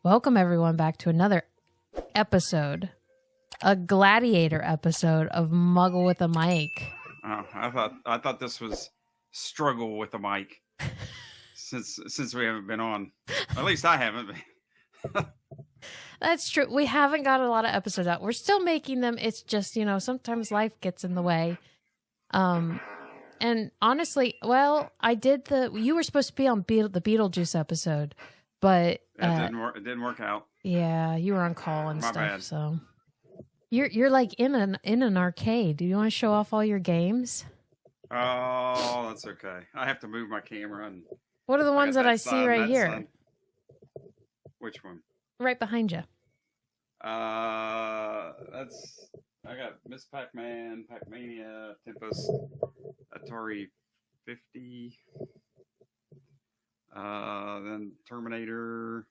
Welcome everyone back to another episode, a Gladiator episode of Muggle with a Mic. Oh, I thought this was struggle with the mic since we haven't been on. At least I haven't been. That's true. We haven't got a lot of episodes out. We're still making them. It's just, sometimes life gets in the way. And honestly, well, you were supposed to be on the Beetlejuice episode, but it didn't work out. Yeah, you were on call and My stuff. bad. So you're like in an arcade. Do you want to show off all your games? Oh, that's okay. I have to move my camera. And what are the ones that I see right here? Side. Which one? Right behind you. I got Miss Pac-Man, Pac-Mania, Tempest, Atari 50, then Terminator,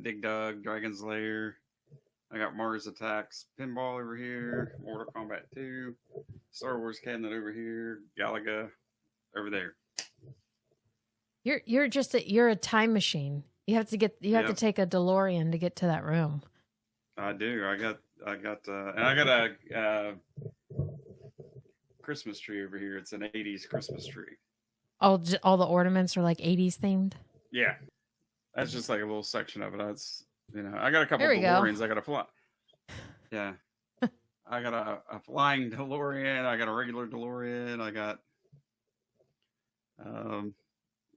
Dig Dug, Dragon's Lair. I got Mars Attacks, Pinball over here, Mortal Kombat 2, Star Wars cabinet over here, Galaga over there. You're a time machine. You have to take a DeLorean to get to that room. I do. I got a Christmas tree over here. It's an 80s Christmas tree. All the ornaments are like 80s themed? Yeah. That's just like a little section of it. I got a couple of DeLoreans. I got a fly. Yeah. I got a flying DeLorean. I got a regular DeLorean. I got,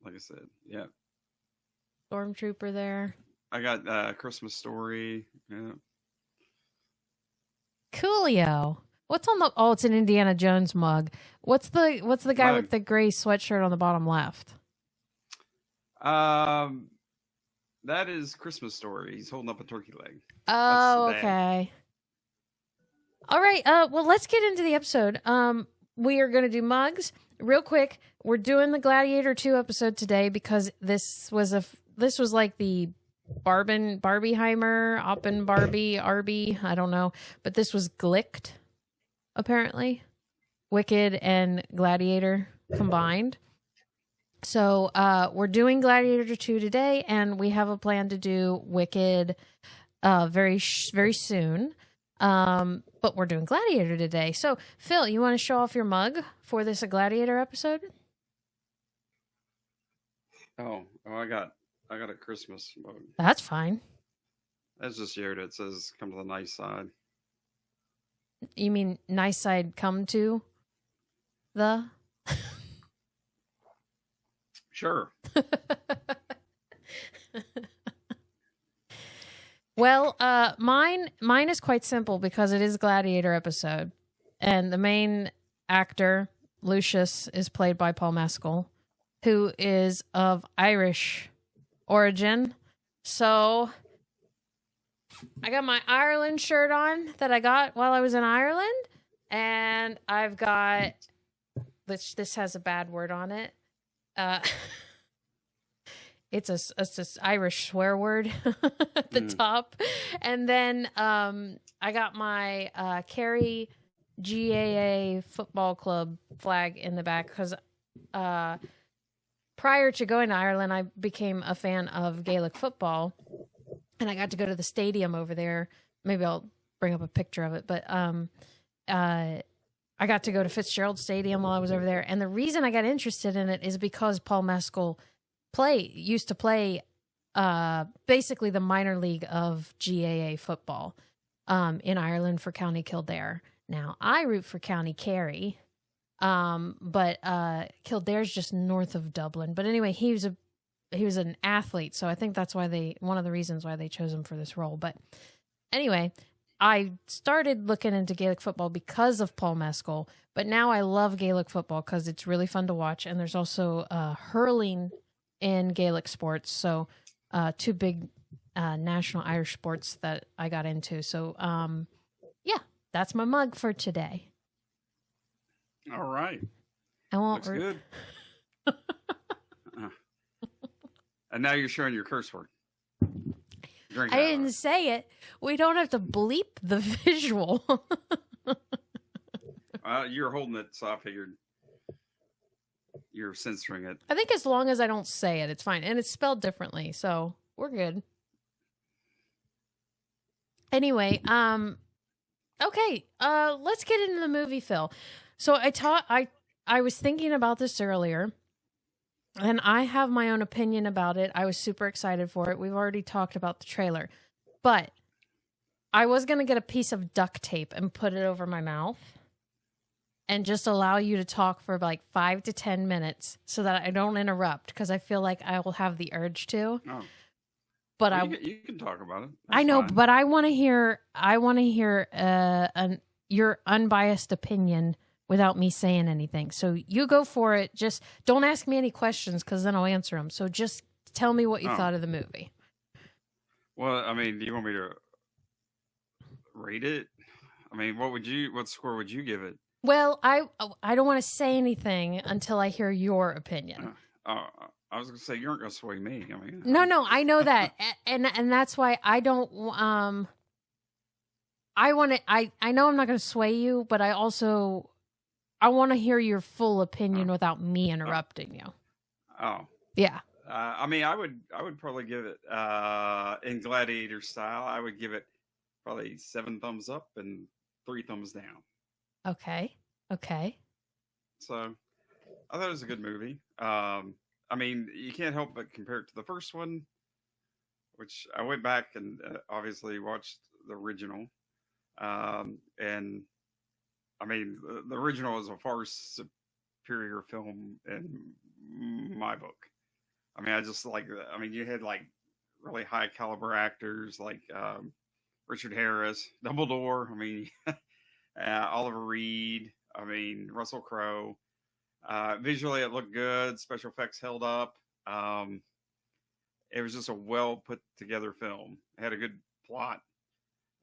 like I said, yeah. Stormtrooper there. I got Christmas Story. Yeah. Coolio. What's on the? Oh, it's an Indiana Jones mug. What's the guy with the gray sweatshirt on the bottom left? That is Christmas Story. He's holding up a turkey leg. Oh, okay. All right. Well, let's get into the episode. We are going to do mugs real quick. We're doing the Gladiator II episode today because this was like the Barbieheimer, Oppen Barbie, Arby, I don't know. But this was Glicked, apparently. Wicked and Gladiator combined. So we're doing Gladiator II today, and we have a plan to do Wicked very soon. But we're doing Gladiator today. So, Phil, you want to show off your mug for this Gladiator episode? Oh, I got a Christmas mug. That's fine. That's just Yoda. It says, "Come to the nice side." You mean nice side come to the? Sure. Well, mine is quite simple because it is Gladiator episode, and the main actor Lucius is played by Paul Mescal, who is of Irish origin. So I got my Ireland shirt on that I got while I was in Ireland, and I've got this has a bad word on it. It's a Irish swear word at the top. And then I got my Kerry GAA football club flag in the back because prior to going to Ireland, I became a fan of Gaelic football. And I got to go to the stadium over there. Maybe I'll bring up a picture of it. But I got to go to Fitzgerald Stadium while I was over there. And the reason I got interested in it is because Paul Mescal used to play basically the minor league of GAA football in Ireland for County Kildare. Now, I root for County Kerry, but Kildare's just north of Dublin. But anyway, he was an athlete, so I think that's why one of the reasons why they chose him for this role. But anyway, I started looking into Gaelic football because of Paul Mescal, but now I love Gaelic football because it's really fun to watch, and there's also hurling in Gaelic sports, so two big national Irish sports that I got into. So, yeah, that's my mug for today. All right. Looks good. And now you're showing your curse word. I didn't say it. We don't have to bleep the visual. You're holding it, so I figured you're censoring it. I think as long as I don't say it, it's fine. And it's spelled differently, so we're good. Anyway, okay, let's get into the movie, Phil. So I was thinking about this earlier, and I have my own opinion about it. I was super excited for it. We've already talked about the trailer, but I was going to get a piece of duct tape and put it over my mouth and just allow you to talk for like 5 to 10 minutes so that I don't interrupt, because I feel like I will have the urge to. Oh. But Well, you can talk about it. That's I know, fine. but I want to hear your unbiased opinion without me saying anything. So you go for it. Just don't ask me any questions, because then I'll answer them. So just tell me what you thought of the movie. Well, I mean, do you want me to rate it? I mean, what score would you give it? Well, I don't want to say anything until I hear your opinion. I was gonna say you aren't gonna sway me. I mean, No, I know that, and that's why I don't. I want to. I know I'm not going to sway you, but I want to hear your full opinion without me interrupting you. Oh, yeah. I mean, I would probably give it in Gladiator style. I would give it probably 7 thumbs up and 3 thumbs down. Okay. So I thought it was a good movie. I mean, you can't help but compare it to the first one, which I went back and obviously watched the original. And I mean, the original is a far superior film in my book. I mean, you had like really high caliber actors like Richard Harris, Dumbledore. I mean, Oliver Reed. I mean, Russell Crowe. Visually, it looked good. Special effects held up. It was just a well put together film. It had a good plot.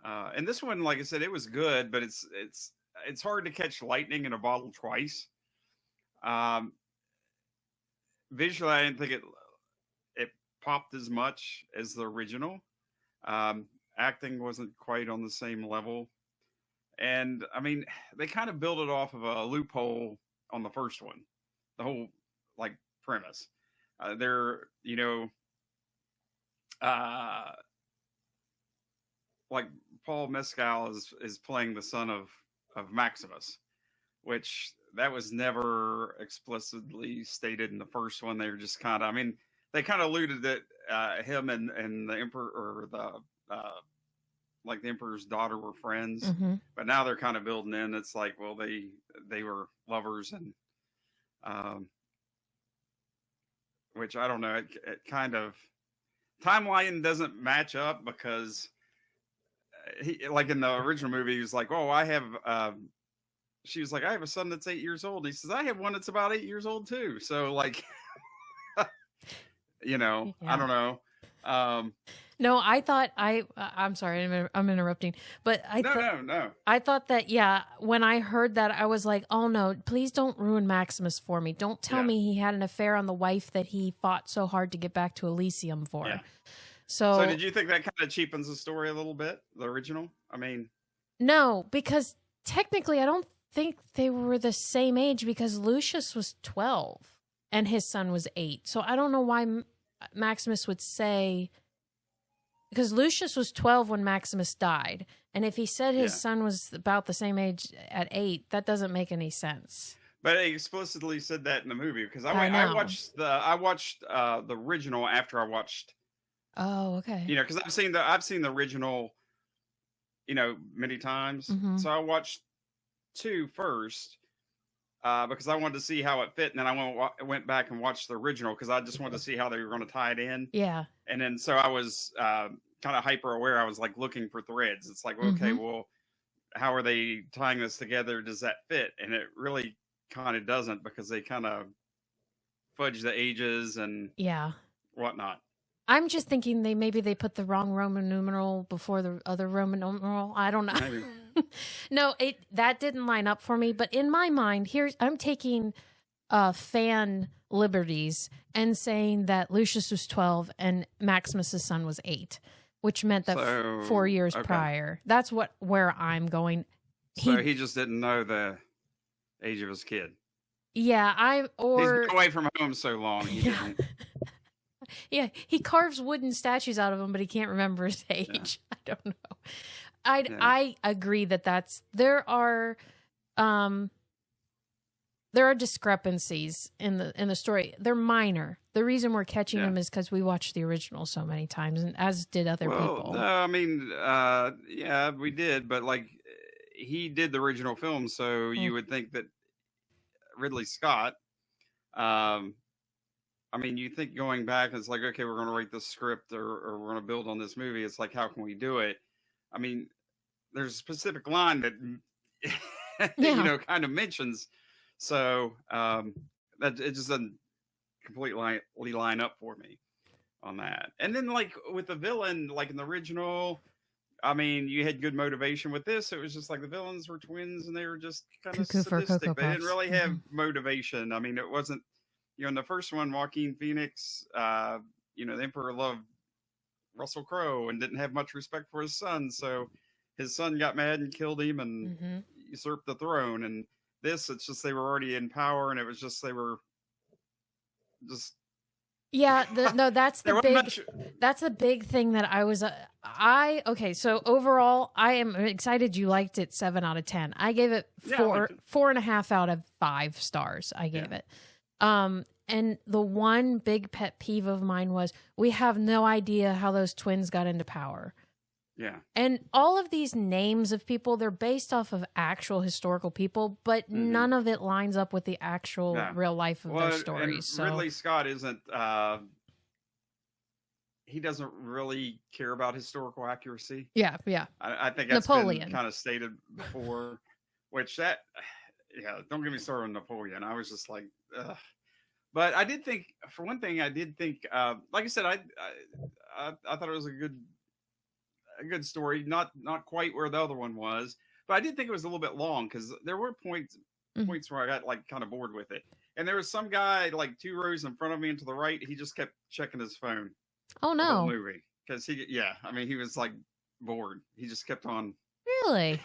And this one, like I said, it was good, but it's hard to catch lightning in a bottle twice. Visually, I didn't think it popped as much as the original. Acting wasn't quite on the same level. And I mean, they kind of built it off of a loophole on the first one. The whole like premise. Like Paul Mescal is playing the son of Maximus, which that was never explicitly stated in the first one. They were just kind of, I mean, they kind of alluded that him and the emperor, or like the emperor's daughter, were friends, Mm-hmm. but now they're kind of building in. It's like, well, they were lovers, and which I don't know. It kind of timeline doesn't match up, because he, like in the original movie, he was like, "Oh, I have." She was like, "I have a son that's 8 years old." He says, "I have one that's about 8 years old too." So, like, I don't know. No, I thought I'm sorry, I'm interrupting, but No. I thought that, yeah, when I heard that, I was like, oh no, please don't ruin Maximus for me. Don't tell me he had an affair on the wife that he fought so hard to get back to Elysium for. Yeah. So did you think that kind of cheapens the story a little bit, the original? I mean, no, because technically I don't think they were the same age, because Lucius was 12 and his son was 8. So I don't know why Maximus would say, because Lucius was 12 when Maximus died. And if he said his son was about the same age at 8, that doesn't make any sense. But he explicitly said that in the movie, because I watched the original after I watched. Oh, okay. Because I've seen the original, many times. Mm-hmm. So I watched 2 first, because I wanted to see how it fit, and then I went back and watched the original, because I just wanted to see how they were going to tie it in. Yeah. And then so I was kind of hyper aware. I was like looking for threads. It's like, okay, well, how are they tying this together? Does that fit? And it really kind of doesn't, because they kind of fudge the ages and whatnot. I'm just thinking maybe they put the wrong Roman numeral before the other Roman numeral. I don't know. Maybe. No, that didn't line up for me. But in my mind, I'm taking fan liberties and saying that Lucius was 12 and Maximus's son was 8, which meant that 4 years prior. That's where I'm going. So he just didn't know the age of his kid. Yeah, he's been away from home so long. He didn't. Yeah, he carves wooden statues out of him, but he can't remember his age. I don't know. I agree that there are discrepancies in the story. They're minor. The reason we're catching them is because we watched the original so many times, and as did other people. No, I mean, yeah, we did, but like he did the original film, so you would think that Ridley Scott. I mean, you think going back, it's like, okay, we're going to write this script or we're going to build on this movie. It's like, how can we do it? I mean, there's a specific line that kind of mentions. So that it just doesn't completely line up for me on that. And then like with the villain, like in the original, I mean, you had good motivation with this. It was just like the villains were twins and they were just kind of sadistic. They didn't really have motivation. I mean, it wasn't, in the first one, Joaquin Phoenix, the Emperor loved Russell Crowe and didn't have much respect for his son. So his son got mad and killed him and usurped the throne. And this, it's just they were already in power, and it was just they were just that's the big thing that I was okay. So overall, I am excited you liked it 7 out of 10. I gave it 4.5 out of 5 stars. I gave it. And the one big pet peeve of mine was we have no idea how those twins got into power. Yeah. And all of these names of people, they're based off of actual historical people, but none of it lines up with the actual real life of their stories. So Ridley Scott isn't, he doesn't really care about historical accuracy. Yeah. I think that's been kind of stated before, which don't get me started on Napoleon. I was just like, ugh. But I did think, for one thing, like I said, I thought it was a good story, not quite where the other one was, but I did think it was a little bit long because there were points where I got like kind of bored with it. And there was some guy like 2 rows in front of me and to the right, he just kept checking his phone. Oh no! The whole movie, because he was like bored. He just kept on. Really?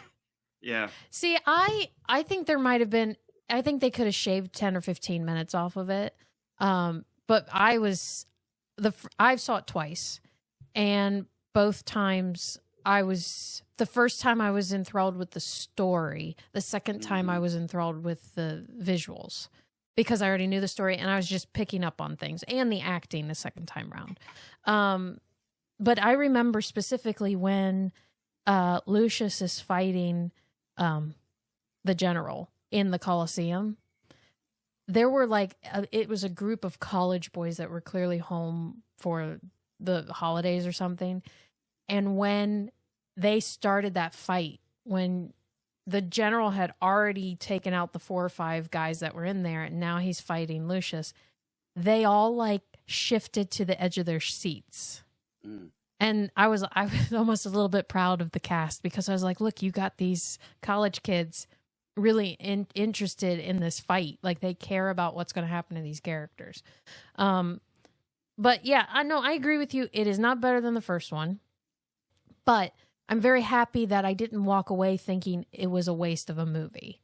Yeah. See, I think there might have been. I think they could have shaved 10 or 15 minutes off of it. But I saw it twice, and both times the first time I was enthralled with the story. The second time I was enthralled with the visuals because I already knew the story and I was just picking up on things and the acting the second time round. But I remember specifically when Lucius is fighting the general in the Colosseum. There were it was a group of college boys that were clearly home for the holidays or something. And when they started that fight, when the general had already taken out the 4 or 5 guys that were in there, and now he's fighting Lucius, they all shifted to the edge of their seats. And I was almost a little bit proud of the cast because I was like, look, you got these college kids really interested in this fight. Like they care about what's going to happen to these characters. But yeah, I know I agree with you. It is not better than the first one, but I'm very happy that I didn't walk away thinking it was a waste of a movie.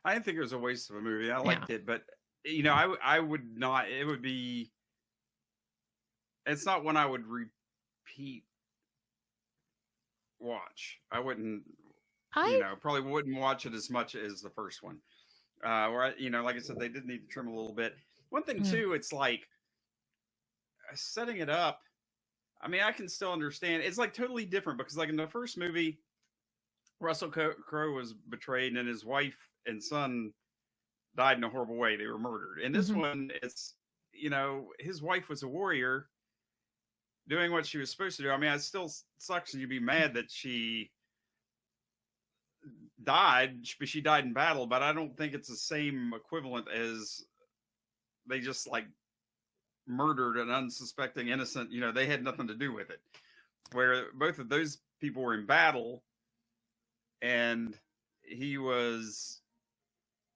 I didn't think it was a waste of a movie. I liked it, but I would not, it's not one I would repeat watch. I wouldn't, probably wouldn't watch it as much as the first one. Where like I said, they did need to trim a little bit. One thing too, it's like setting it up. I mean, I can still understand. It's totally different because in the first movie, Russell Crowe was betrayed and his wife and son died in a horrible way. They were murdered. In this one, it's, his wife was a warrior doing what she was supposed to do. I mean, it still sucks and you'd be mad that she died, but she died in battle, but I don't think it's the same equivalent as they just murdered an unsuspecting innocent, they had nothing to do with it. Where both of those people were in battle and he was,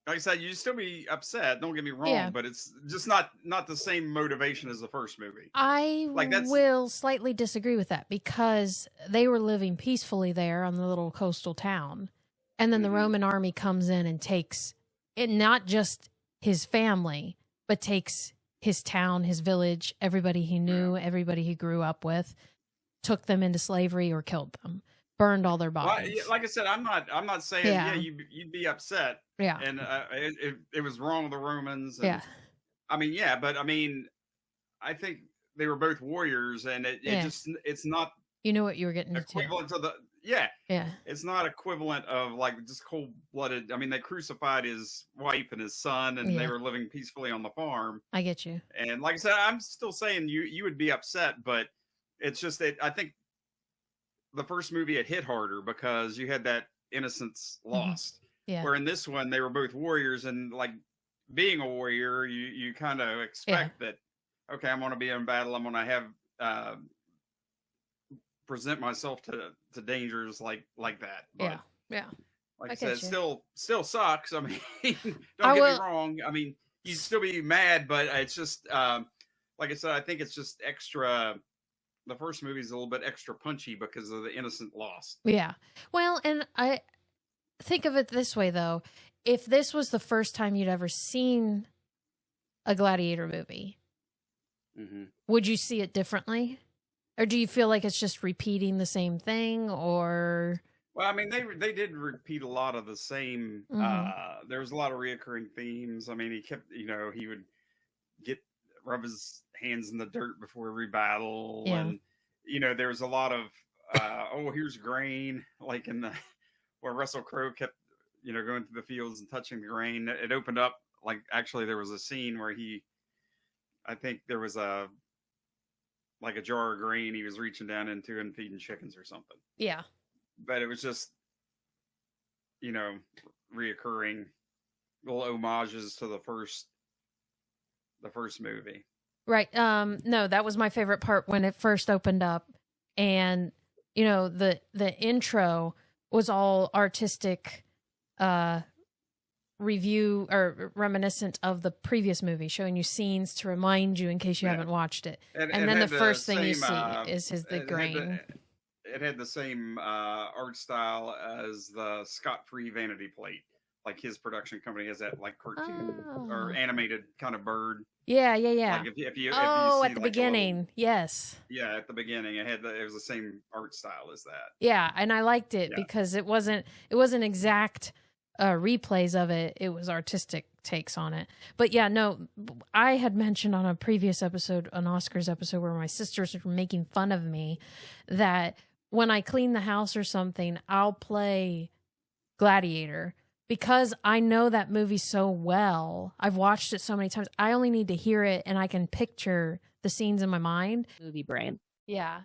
like I said, you'd still be upset, don't get me wrong, but it's just not the same motivation as the first movie. I will slightly disagree with that because they were living peacefully there on the little coastal town. And then the Roman army comes in and takes it, not just his family, but takes his town, his village, everybody he knew, everybody he grew up with, took them into slavery or killed them. burned all their Well, bodies. like I said, I'm not saying Yeah. you'd be upset. Yeah. And it was wrong with the Romans. And, Yeah. I mean, yeah, but I mean, I think they were both warriors, and it's not You know what you were getting into. equivalent to Yeah. it's not equivalent of like just cold blooded. I mean, they crucified his wife and his son, and they Yeah. were living peacefully on the farm. I get you. And like I said, I'm still saying you would be upset, but it's just that I think the first movie it hit harder because you had that innocence lost. Yeah. Where in this one they were both warriors, and like being a warrior, you kind of expect that. Okay, I'm going to be in battle. I'm going to have present myself to dangers like that. But, yeah. Like I said, it still sucks. I mean, I don't get will- me wrong. I mean, you'd still be mad, but it's just like I said, I think it's just extra. The first movie is a little bit extra punchy because of the innocent lost. Yeah. Well, and I think of it this way though: if this was the first time you'd ever seen a Gladiator movie, would you see it differently? Or do you feel like it's just repeating the same thing? Or well, I mean, they did repeat a lot of the same. There was a lot of reoccurring themes. I mean, he kept, he would rub his hands in the dirt before every battle, and there was a lot of here's grain, like in the where Russell Crowe kept going through the fields and touching the grain. It opened up like actually there was a scene where I think there was a jar of grain he was reaching down into and feeding chickens or something. Yeah. But it was just, reoccurring little homages to the first movie. Right. No, that was my favorite part when it first opened up. And, the intro was all artistic review or reminiscent of the previous movie, showing you scenes to remind you in case you haven't watched it. And then the first thing you see is the grain. It had the same art style as the Scott-Free Vanity Plate. Like his production company has that like cartoon or animated kind of bird. Yeah. Like if you see at the like beginning, yes. Yeah, at the beginning, it was the same art style as that. Yeah, and I liked it because it wasn't exact replays of it. It was artistic takes on it. But yeah, no, I had mentioned on a previous episode, an Oscars episode, where my sisters were making fun of me that when I clean the house or something, I'll play Gladiator. Because I know that movie so well, I've watched it so many times. I only need to hear it and I can picture the scenes in my mind. Movie brain. Yeah.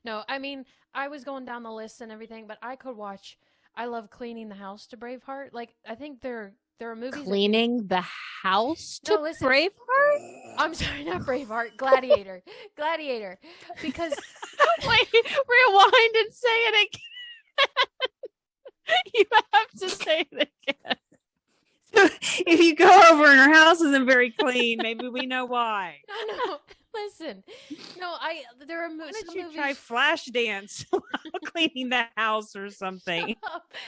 No, I mean, I was going down the list and everything, but I could watch. I love cleaning the house to Braveheart. Like, I think there are movies. Cleaning the house to Braveheart? I'm sorry, not Braveheart. Gladiator. Gladiator. Because. Wait, rewind and say it again. You have to say it again. So if you go over and her house isn't very clean, maybe we know why. No. Listen. No, there are Why some don't you movies. try flash dance while cleaning the house or something?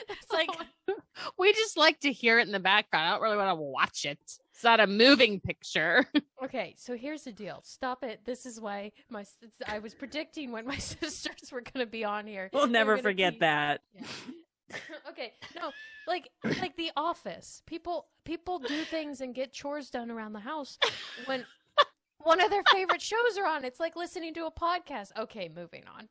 It's like we just like to hear it in the background. I don't really want to watch it. It's not a moving picture. Okay, so here's the deal. Stop it. This is why I was predicting when my sisters were going to be on here. We'll never forget that. Yeah. Okay, no, like The Office. People do things and get chores done around the house when one of their favorite shows are on. It's like listening to a podcast. Okay, moving on.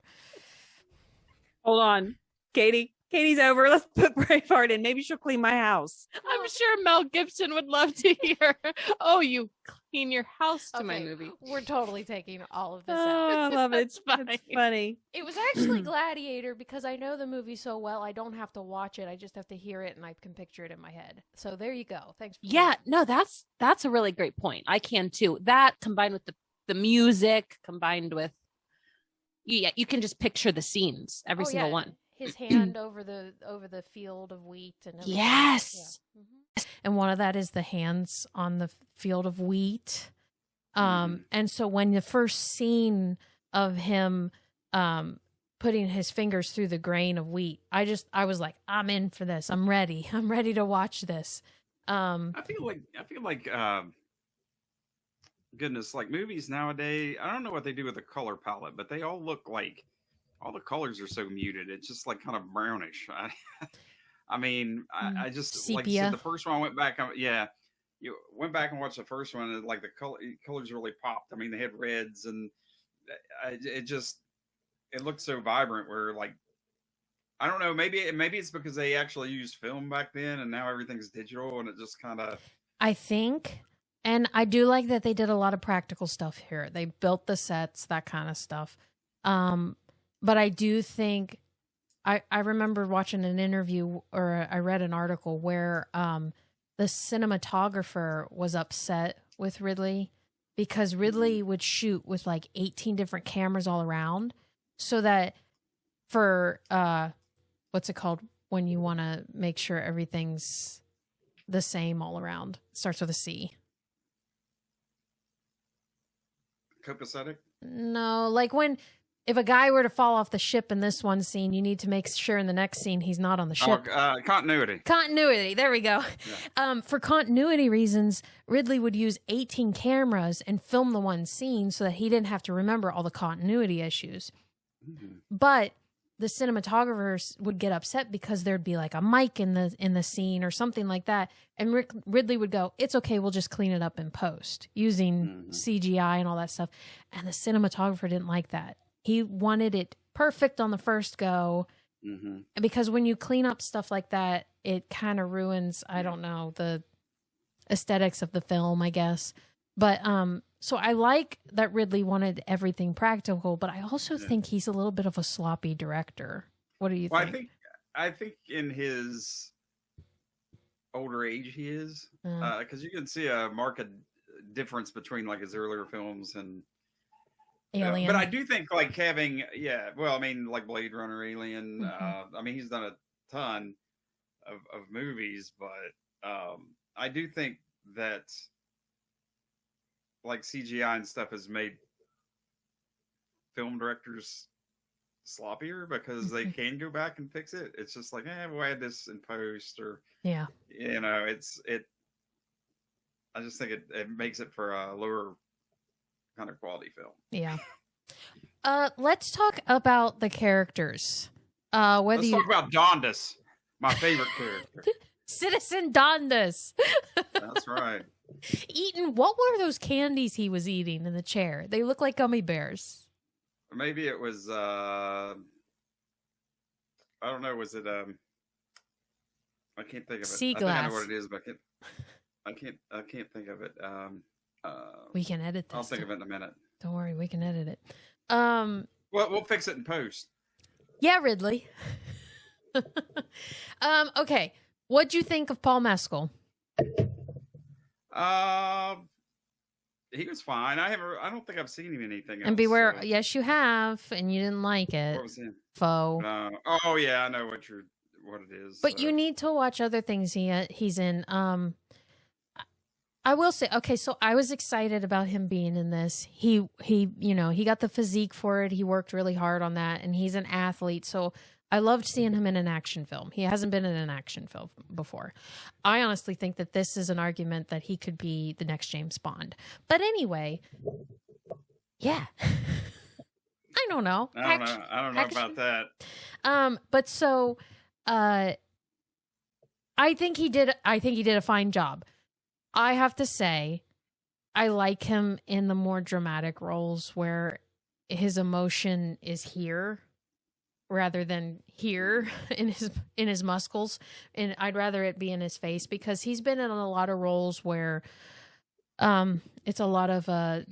Hold on. Katie's over. Let's put Braveheart in. Maybe she'll clean my house. I'm sure Mel Gibson would love to hear, oh, you clean your house to my Okay, movie. We're totally taking all of this Oh, out. I love it. It's fine. It's funny. It was actually Gladiator because I know the movie so well. I don't have to watch it. I just have to hear it and I can picture it in my head. So there you go. Thanks. For Yeah, listening. no, that's a really great point. I can too. That combined with the music, combined with you can just picture the scenes, every single one. His hand over the field of wheat and everything. Yes. Yeah. And one of that is the hands on the field of wheat. And so when the first scene of him putting his fingers through the grain of wheat, I was like, I'm in for this. I'm ready. I'm ready to watch this. I feel like goodness, like movies nowadays, I don't know what they do with the color palette, but they all look like all the colors are so muted. It's just like kind of brownish. I mean, I just Sepia. like you said, the first one I went back. You went back and watched the first one, and like the colors really popped. I mean, they had reds, and it looked so vibrant. Where like, I don't know, maybe it's because they actually used film back then, and now everything's digital, and it just kind of. I think, and I do like that they did a lot of practical stuff here. They built the sets, that kind of stuff. But I do think, I remember watching an interview, or I read an article where the cinematographer was upset with Ridley because Ridley would shoot with like 18 different cameras all around, so that for what's it called when you want to make sure everything's the same all around. It starts with a C. Copacetic? No, like if a guy were to fall off the ship in this one scene, you need to make sure in the next scene he's not on the ship. Continuity. Continuity. There we go. Yeah. For continuity reasons, Ridley would use 18 cameras and film the one scene so that he didn't have to remember all the continuity issues. Mm-hmm. But the cinematographers would get upset because there'd be like a mic in the scene or something like that, and Ridley would go, "It's okay, we'll just clean it up in post using CGI and all that stuff." And the cinematographer didn't like that. He wanted it perfect on the first go, because when you clean up stuff like that, it kind of ruins, I don't know, the aesthetics of the film, I guess. But so I like that Ridley wanted everything practical, but I also think he's a little bit of a sloppy director. What do you think? I think in his older age he is, because you can see a marked difference between like his earlier films and Alien. But I do think like having, like Blade Runner, Alien. I mean, he's done a ton of movies, but I do think that like CGI and stuff has made film directors sloppier because they can go back and fix it. It's just like, we'll add this in post, or I just think it makes it for a lower kind of quality film. Yeah. Let's talk about the characters. Let's talk about Dondas, my favorite character. Citizen Dondas. That's right. What were those candies he was eating in the chair? They look like gummy bears. Maybe it was I don't know, was it I can't think of it. Sea glass. I think I know what it is, but I can't think of it. We can edit this. I'll think of it in a minute. Don't worry, we can edit it. Well, we'll fix it in post. Yeah, Ridley. Okay. What'd you think of Paul Mescal? He was fine. I don't think I've seen him in anything else. And Beware, yes, you have, and you didn't like it. What was he in? Foe. Oh yeah, I know what it is. But you need to watch other things he's in. I will say, okay, so I was excited about him being in this. He got the physique for it. He worked really hard on that, and he's an athlete. So I loved seeing him in an action film. He hasn't been in an action film before. I honestly think that this is an argument that he could be the next James Bond. But anyway, yeah. I don't know. I don't know about that. But so I think he did a fine job. I have to say, I like him in the more dramatic roles where his emotion is here rather than here in his muscles, and I'd rather it be in his face, because he's been in a lot of roles where it's a lot of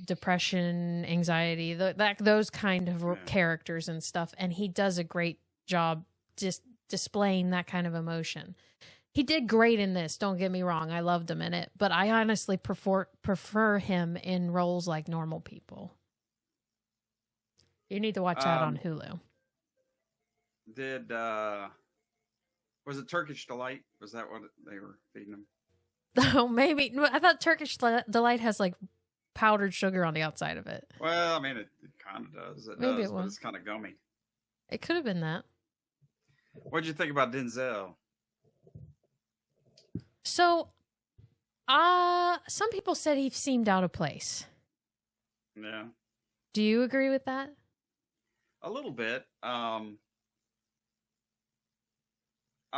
depression, anxiety, those kind of characters and stuff, and he does a great job just displaying that kind of emotion. He did great in this, don't get me wrong. I loved him in it. But I honestly prefer him in roles like normal people. You need to watch that on Hulu. Was it Turkish Delight? Was that what they were feeding him? Oh, maybe. I thought Turkish Delight has like powdered sugar on the outside of it. Well, I mean, it kind of does. Maybe it was. But it's kind of gummy. It could have been that. What did you think about Denzel? So, some people said he seemed out of place. Yeah. Do you agree with that? A little bit. I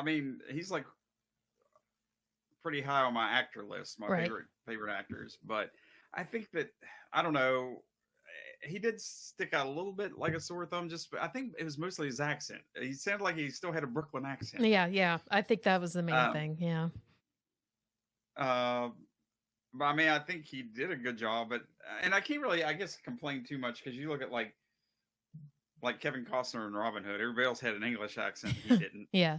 mean, he's like pretty high on my actor list, my Right. favorite actors. But I think that I don't know. He did stick out a little bit like a sore thumb. Just I think it was mostly his accent. He sounded like he still had a Brooklyn accent. Yeah. I think that was the main thing. Yeah. But I mean, I think he did a good job. But and I can't really, I guess, complain too much because you look at like Kevin Costner and Robin Hood. Everybody else had an English accent. He didn't. Yeah.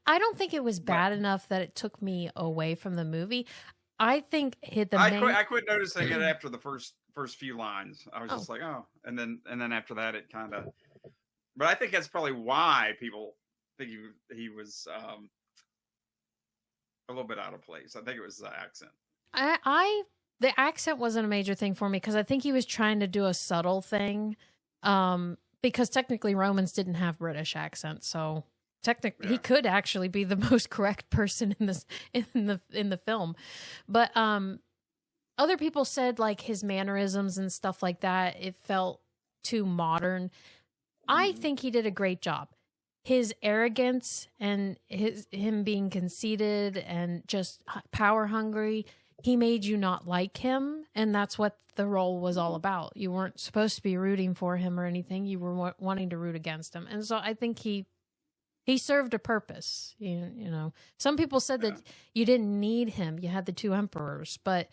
I don't think it was bad enough that it took me away from the movie. I think I quit noticing it after the first few lines. I was just like, oh, and then after that, it kind of. But I think that's probably why people think he was a little bit out of place. I think it was the accent. The accent wasn't a major thing for me because I think he was trying to do a subtle thing. Because technically Romans didn't have British accents, so technically he could actually be the most correct person in the film. But other people said like his mannerisms and stuff like that, it felt too modern. I think he did a great job. His arrogance and him being conceited and just power hungry, he made you not like him, and that's what the role was all about. You weren't supposed to be rooting for him or anything. You were wanting to root against him. And so I think he served a purpose. You know, some people said that you didn't need him. You had the two emperors, but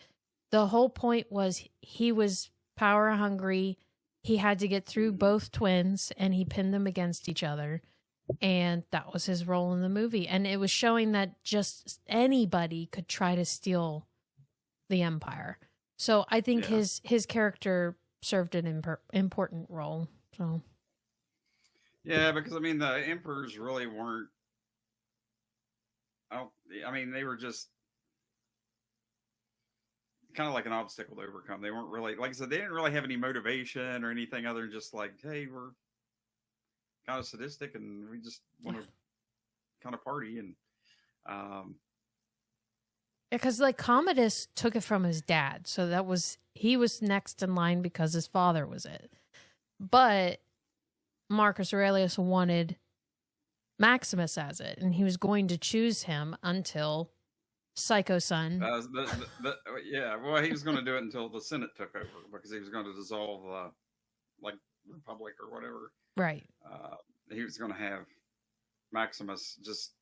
the whole point was he was power hungry. He had to get through both twins, and he pinned them against each other. And that was his role in the movie. And it was showing that just anybody could try to steal the empire. So I think his character served an important role. So yeah, because I mean the emperors really weren't. I mean they were just kind of like an obstacle to overcome. They weren't really, like I said, they didn't really have any motivation or anything other than just like, hey, we're kind of sadistic and we just want to kind of party and. Because like Commodus took it from his dad, so he was next in line because his father was it. But Marcus Aurelius wanted Maximus as it, and he was going to choose him until Psycho Son. Yeah, well, he was going to do it until the Senate took over because he was going to dissolve, like Republic or whatever. Right. He was going to have Maximus just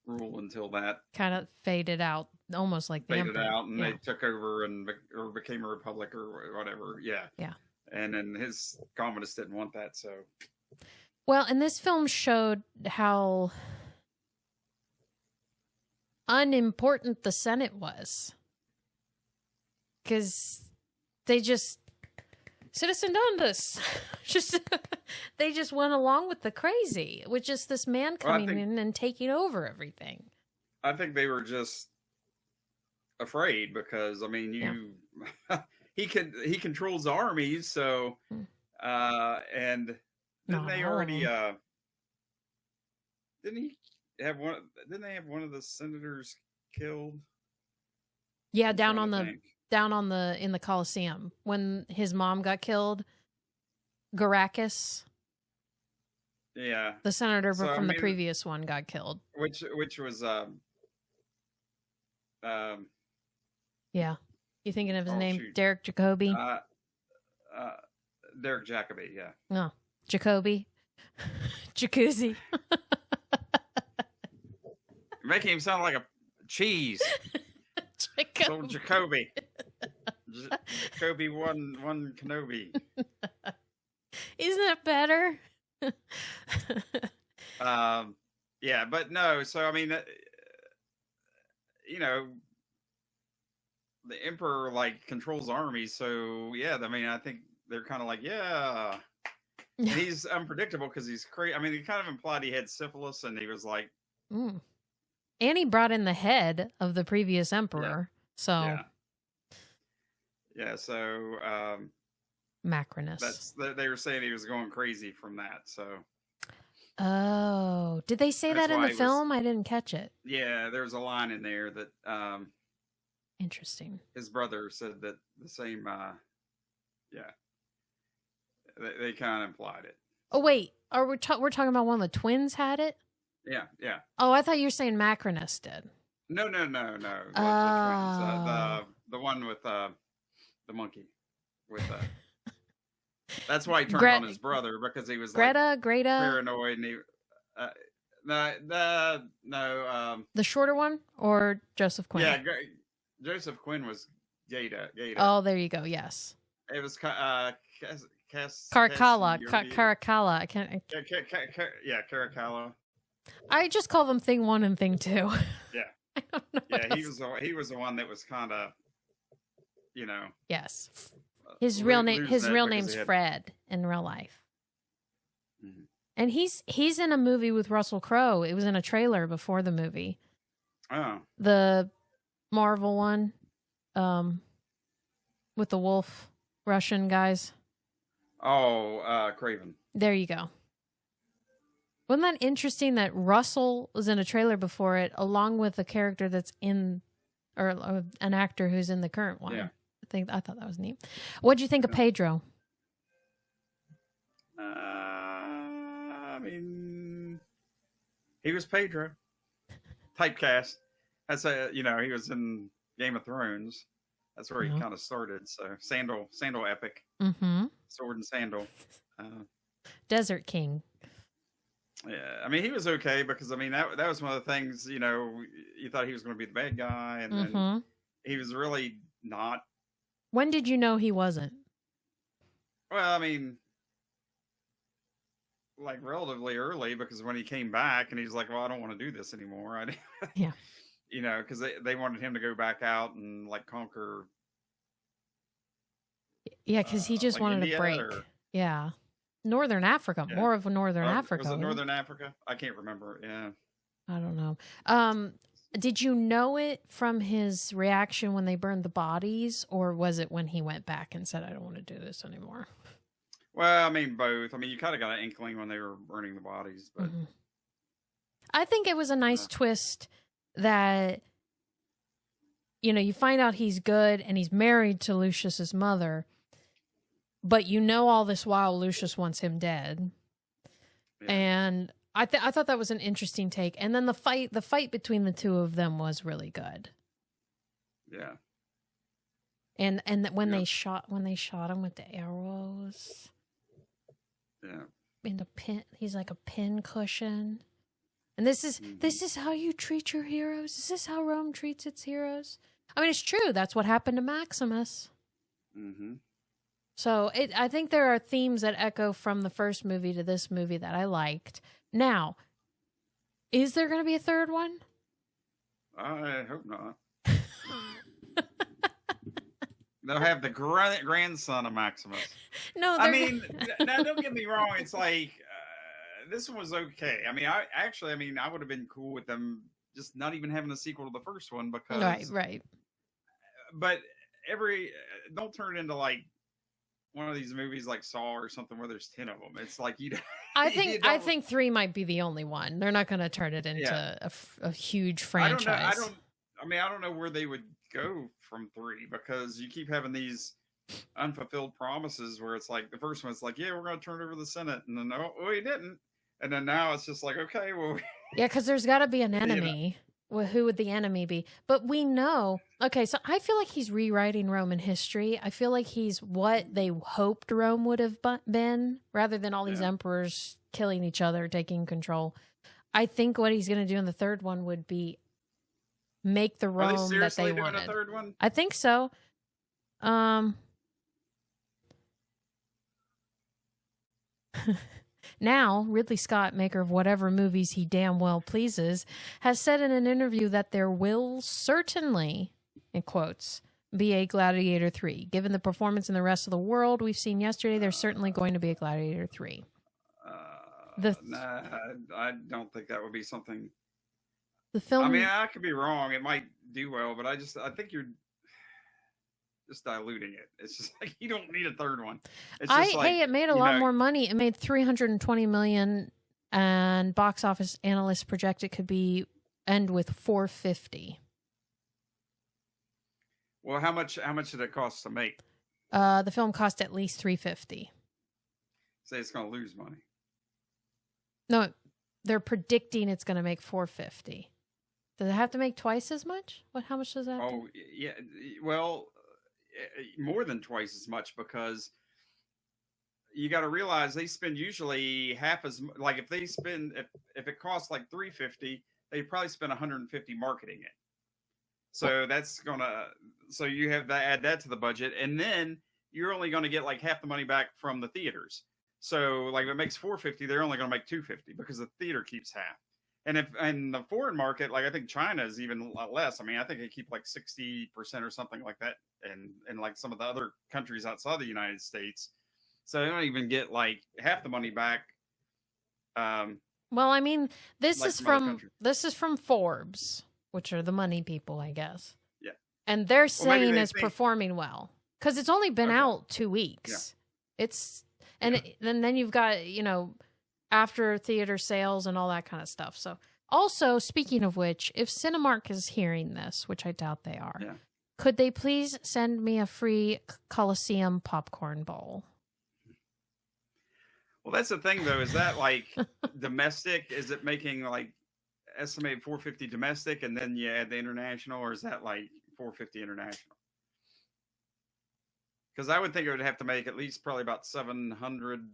rule until that kind of faded out, almost like the faded Emperor. out, and they took over or became a republic or whatever. Yeah. And then his Commodus didn't want that, so. Well, and this film showed how unimportant the Senate was, because they just citizen Dundas. They just went along with the crazy, with just this man coming in and taking over everything. I think they were just afraid because I mean he controls armies, so and didn't they already didn't they have one of the senators killed? Yeah, in the Colosseum when his mom got killed. Gracchus. Yeah. The senator from the previous one got killed. Which was yeah. You thinking of his name? Shoot. Derek Jacobi? Derek Jacobi, yeah. No. Jacobi. Jacuzzi. Making him sound like a cheese. So Jacobi. Jacobi one Kenobi. Isn't that better? Yeah, but no. So I mean, you know, the emperor like controls armies. So yeah, I mean, I think they're kind of like, yeah. And he's unpredictable because he's crazy. I mean, he kind of implied he had syphilis, and he was like, and he brought in the head of the previous emperor. So so Macrinus. They were saying he was going crazy from that. So did they say that in the film? I didn't catch it. Yeah, there's a line in there that interesting. His brother said that the same They kind of implied it. Oh wait, are we're talking about one of the twins had it? Yeah, yeah. Oh, I thought you were saying Macronus did. No. The twins. The one with the monkey. With that's why he turned on his brother, because he was Greta paranoid. And he, no. The shorter one or Joseph Quinn? Yeah, Joseph Quinn was Gaeta. Oh, there you go. Yes. It was Caracalla. Caracalla. I can't. Yeah, Caracalla. I just call them Thing 1 and Thing 2. Yeah. I don't know. Yeah, he was the one that was kind of, Yes. His real name's Fred in real life. Mm-hmm. And he's in a movie with Russell Crowe. It was in a trailer before the movie. Oh. The Marvel one, with the wolf Russian guys. Oh, Craven. There you go. Wasn't that interesting that Russell was in a trailer before it, along with a character that's in, or an actor who's in the current one? Yeah. I thought that was neat. What'd you think of Pedro? I mean, he was Pedro. Typecast. That's he was in Game of Thrones. That's where he kind of started. So sandal epic. Mm-hmm. Sword and sandal. Desert King. Yeah, I mean, he was okay, because I mean that was one of the things, you thought he was going to be the bad guy, and then he was really not. When did you know he wasn't? Well, I mean, like relatively early, because when he came back and he's like, well, I don't want to do this anymore. Yeah. Because they wanted him to go back out and like conquer. Yeah, because he just wanted India, a break. Yeah. Northern Africa, more of Northern Africa. Was it Northern Africa? I can't remember. Yeah. I don't know. Did you know it from his reaction when they burned the bodies, or was it when he went back and said, I don't want to do this anymore? Well, I mean, both. I mean, you kind of got an inkling when they were burning the bodies, but I think it was a nice twist that, you find out he's good and he's married to Lucius's mother, but all this while Lucius wants him dead. Yeah. And I thought that was an interesting take. And then the fight between the two of them was really good. Yeah. And when they shot him with the arrows. Yeah. In the pin, he's like a pin cushion. And this is how you treat your heroes. Is this how Rome treats its heroes? I mean, it's true. That's what happened to Maximus. Mm-hmm. So I think there are themes that echo from the first movie to this movie that I liked. Now, is there going to be a third one? I hope not. They'll have the grandson of Maximus. No, I mean, now don't get me wrong. It's like this one was okay. I mean, I would have been cool with them just not even having a sequel to the first one, because right. But don't turn it into like one of these movies like Saw or something where there's 10 of them. It's like I think 3 might be the only one. They're not going to turn it into a huge franchise. I don't know where they would go from 3, because you keep having these unfulfilled promises where it's like the first one's like, yeah, we're going to turn over the Senate, and then we didn't, and then now it's just like, okay, well, yeah, because there's got to be an enemy. Well, who would the enemy be? But we know. Okay, so I feel like he's rewriting Roman history. I feel like he's what they hoped Rome would have been, rather than all these emperors killing each other, taking control. I think what he's going to do in the third one would be make the Rome that they wanted. A third one? I think so. Now, Ridley Scott, maker of whatever movies he damn well pleases, has said in an interview that there will certainly, in quotes, be a Gladiator III. Given the performance in the rest of the world we've seen yesterday, there's certainly going to be a Gladiator III. I don't think that would be something. The film. I mean, I could be wrong. It might do well, but I think you're just diluting it. It's just like you don't need a third one. It's just it made a lot more money. It made $320 million, and box office analysts project it could end with $450. Well, how much did it cost to make? The film cost at least $350. say it's going to lose money. No, they're predicting it's going to make 450. Does it have to make twice as much? How much does that have to? Yeah. Well, more than twice as much, because you got to realize they spend usually half as like if it costs like 350, they probably spend 150 marketing it. So so you have to add that to the budget, and then you're only going to get like half the money back from the theaters. So like if it makes 450, they're only going to make 250 because the theater keeps half. And in the foreign market, like I think China is even a lot less. I mean, I think they keep like 60% or something like that, and like some of the other countries outside the United States. So they don't even get like half the money back. Well, I mean, this like is from countries. Forbes, which are the money people, I guess. Yeah. And they're saying they it's performing well because it's only been out 2 weeks. Yeah. And then you've got, after theater sales and all that kind of stuff. So also, speaking of which, if Cinemark is hearing this, which I doubt they are, could they please send me a free Colosseum popcorn bowl? Well, that's the thing, though. Is that like domestic? Is it making like estimated 450 domestic, and then you add the international, or is that like 450 international? Because I would think it would have to make at least probably about 700.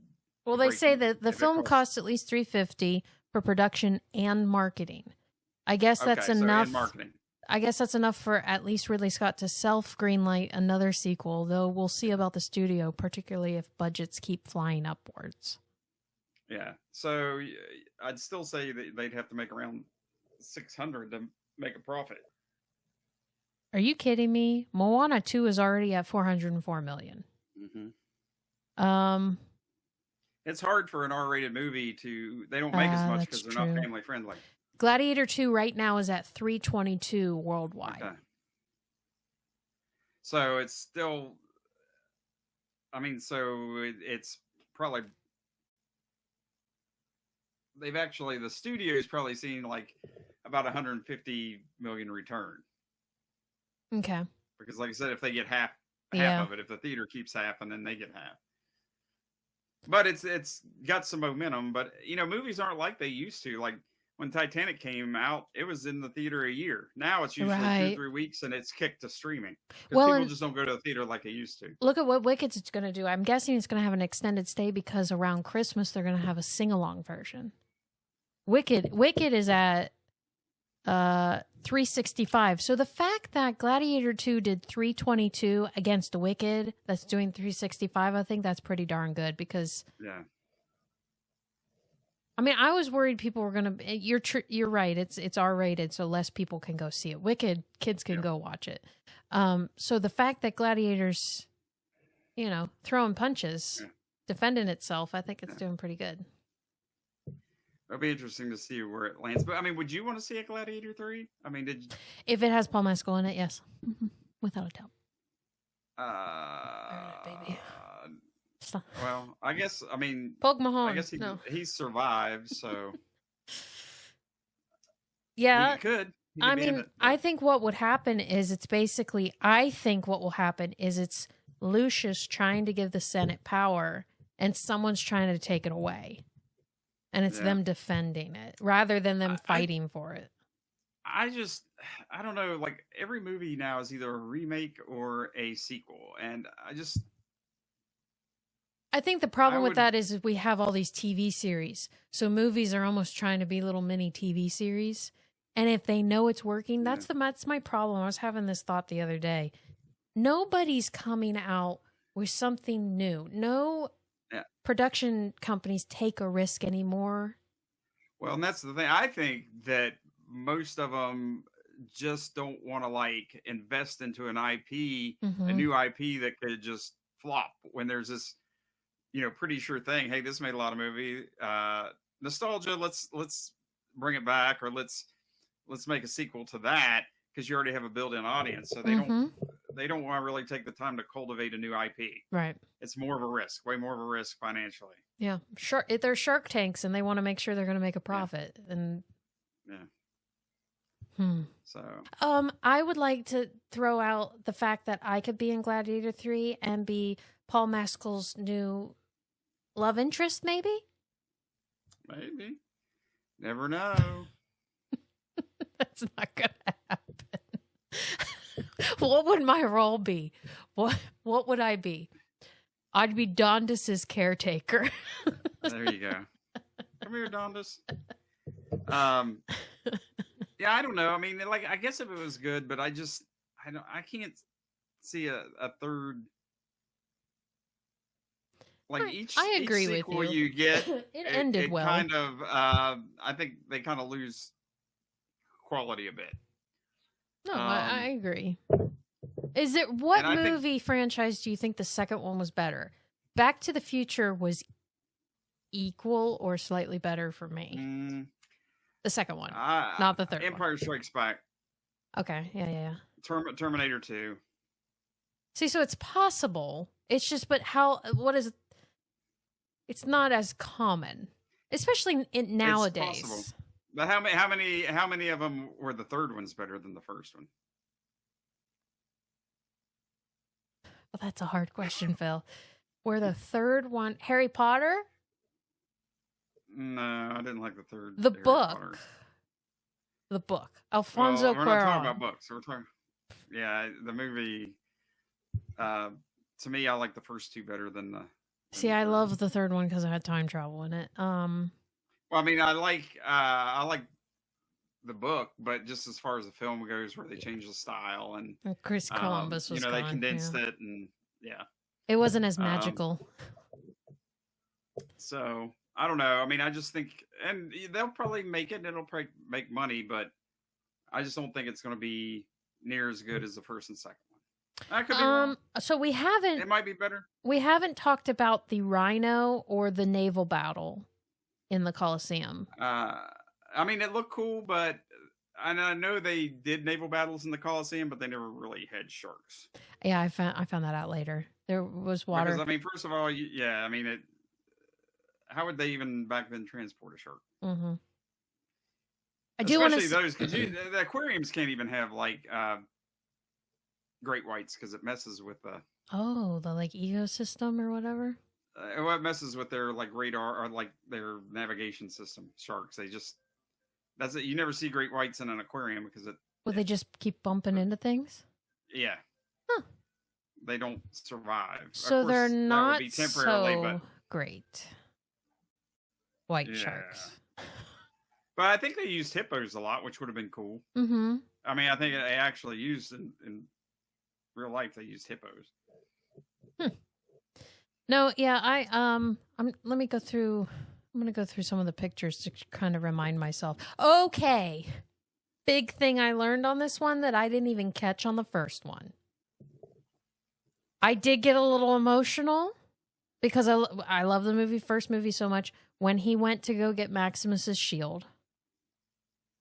Well, they say that the film costs at least $350 for production and marketing. I guess that's enough. So marketing. I guess that's enough for at least Ridley Scott to self-greenlight another sequel, though we'll see about the studio, particularly if budgets keep flying upwards. Yeah. So I'd still say that they'd have to make around 600 to make a profit. Are you kidding me? Moana 2 is already at $404 million. Mm-hmm. It's hard for an R-rated movie they don't make as much because they're not family friendly. Gladiator 2 right now is at 322 worldwide. Okay. So it's still, it's probably, the studio's probably seen like about 150 million return. Okay. Because like I said, if they get half of it, if the theater keeps half, and then they get half. But it's got some momentum. But movies aren't like they used to. Like when Titanic came out, it was in the theater a year. Now it's usually 2 or 3 weeks, and it's kicked to streaming. Because people just don't go to the theater like they used to. Look at what Wicked's going to do. I'm guessing it's going to have an extended stay because around Christmas they're going to have a sing-along version. Wicked is at 365. So the fact that Gladiator 2 did 322 against Wicked that's doing 365, I think that's pretty darn good because I mean, I was worried people were going to you're right. It's R-rated, so less people can go see it. Wicked, kids can go watch it. So the fact that Gladiator's throwing punches, defending itself, I think it's doing pretty good. It'll be interesting to see where it lands. But I mean, would you want to see a Gladiator 3? I mean, if it has Paul Mescal in it, yes, without a doubt. Baby. Stop. Well, I guess Poke Mahone. I guess he survived, so yeah, he could. I think what would happen is it's Lucius trying to give the Senate power, and someone's trying to take it away. And it's them defending it rather than them fighting for it. I don't know. Like every movie now is either a remake or a sequel. And I think the problem with that is we have all these TV series. So movies are almost trying to be little mini TV series. And if they know it's working, that's my problem. I was having this thought the other day. Nobody's coming out with something new. No production companies take a risk anymore. Well, and that's the thing. I think that most of them just don't want to like invest into an IP, a new IP that could just flop when there's this, pretty sure thing. Hey, this made a lot of movie nostalgia. Let's bring it back, or let's make a sequel to that because you already have a built-in audience. So they don't want to really take the time to cultivate a new IP. Right. It's more of a risk, way more of a risk financially. Yeah. Sure. They're Shark Tanks and they want to make sure they're going to make a profit. And So I would like to throw out the fact that I could be in Gladiator 3 and be Paul Mescal's new love interest, maybe? Maybe. Never know. That's not gonna happen. What would my role be? What would I be? I'd be Dondus's caretaker. There you go. Come here, Dondus. Yeah, I don't know. I mean, like, I guess if it was good, but I can't see a third. Like I agree each with sequel you. you get, It ended well. Kind of, I think they kind of lose quality a bit. No, I agree. Is it what movie franchise do you think the second one was better? Back to the Future was equal or slightly better for me. The second one, not the third. Empire Strikes Back. Okay, yeah. Terminator 2. See, so it's possible. It's just, but what is? It's not as common, especially nowadays. It's possible. But how many of them were the third one's better than the first one? Well, that's a hard question, Phil. Were the third one Harry Potter? No, I didn't like the third. The Harry book. Potter. The book. Alfonso We're Cuarón. not talking about books. We're talking. Yeah, the movie. To me, I like the first two better than the. See, I love the third one because I had time travel in it. Well, I mean, I like the book, but just as far as the film goes, where they changed the style and Chris Columbus was they gone, condensed yeah. it, and it wasn't as magical. So I don't know. I mean, I just think, and they'll probably make it, and it'll probably make money, but I just don't think it's going to be near as good as the first and second one. I could be wrong. So we haven't. It might be better. We haven't talked about the Rhino or the naval battle in the Colosseum. I mean, it looked cool, but I know they did naval battles in the Colosseum, but they never really had sharks. Yeah, I found that out later. There was water. Because, I mean, first of all, I mean, how would they even back then transport a shark? Mm-hmm. Especially those, because the aquariums can't even have like great whites because it messes with the like ecosystem or whatever. It messes with their like radar or like their navigation system. Sharks, that's it. You never see great whites in an aquarium because they just keep bumping into things. Yeah. Huh. They don't survive. So of course, they're not that would be temporarily, so but great. White sharks. But I think they used hippos a lot, which would have been cool. Mm-hmm. I mean, I think they actually used in real life. They used hippos. No, yeah, let me go through. I'm going to go through some of the pictures to kind of remind myself. Okay, big thing I learned on this one that I didn't even catch on the first one. I did get a little emotional because I love the first movie so much when he went to go get Maximus's shield.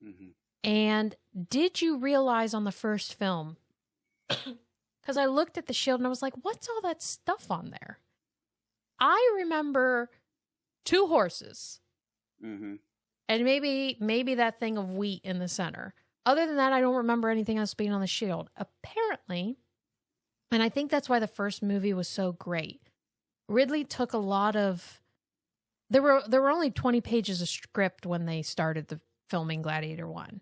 Mm-hmm. And did you realize on the first film, because I looked at the shield and I was like, what's all that stuff on there? I remember 2 horses. Mm-hmm. And maybe that thing of wheat in the center. Other than that, I don't remember anything else being on the shield. Apparently, and I think that's why the first movie was so great. Ridley took a lot of. There were only 20 pages of script when they started the filming Gladiator 1.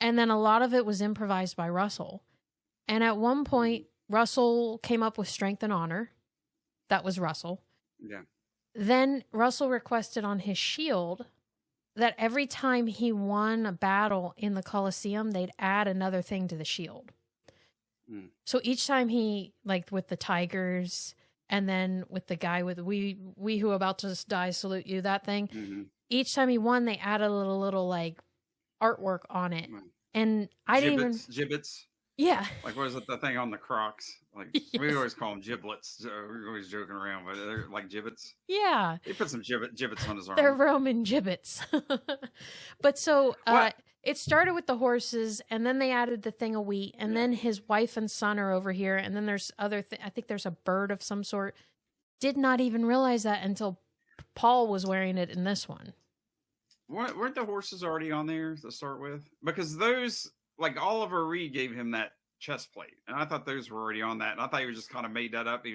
And then a lot of it was improvised by Russell. And at one point, Russell came up with Strength and Honor. That was Russell. Yeah. Then Russell requested on his shield that every time he won a battle in the Colosseum, they'd add another thing to the shield. Mm. So each time he, like with the tigers, and then with the guy with we who about to die salute you, that thing. Mm-hmm. Each time he won, they added a little like artwork on it. Mm. And I didn't even gibbets. Yeah. Like, what is it? The thing on the Crocs? Like, yes. We always call them giblets. So we're always joking around, but they're like gibbets. Yeah. He put some gibbets on his arm. They're Roman gibbets. But so it started with the horses, and then they added the thing of wheat, and then his wife and son are over here, and then there's I think there's a bird of some sort. Did not even realize that until Paul was wearing it in this one. Weren't the horses already on there to start with? Because those... Like, Oliver Reed gave him that chest plate, and I thought those were already on that, and I thought he was just kind of made that up.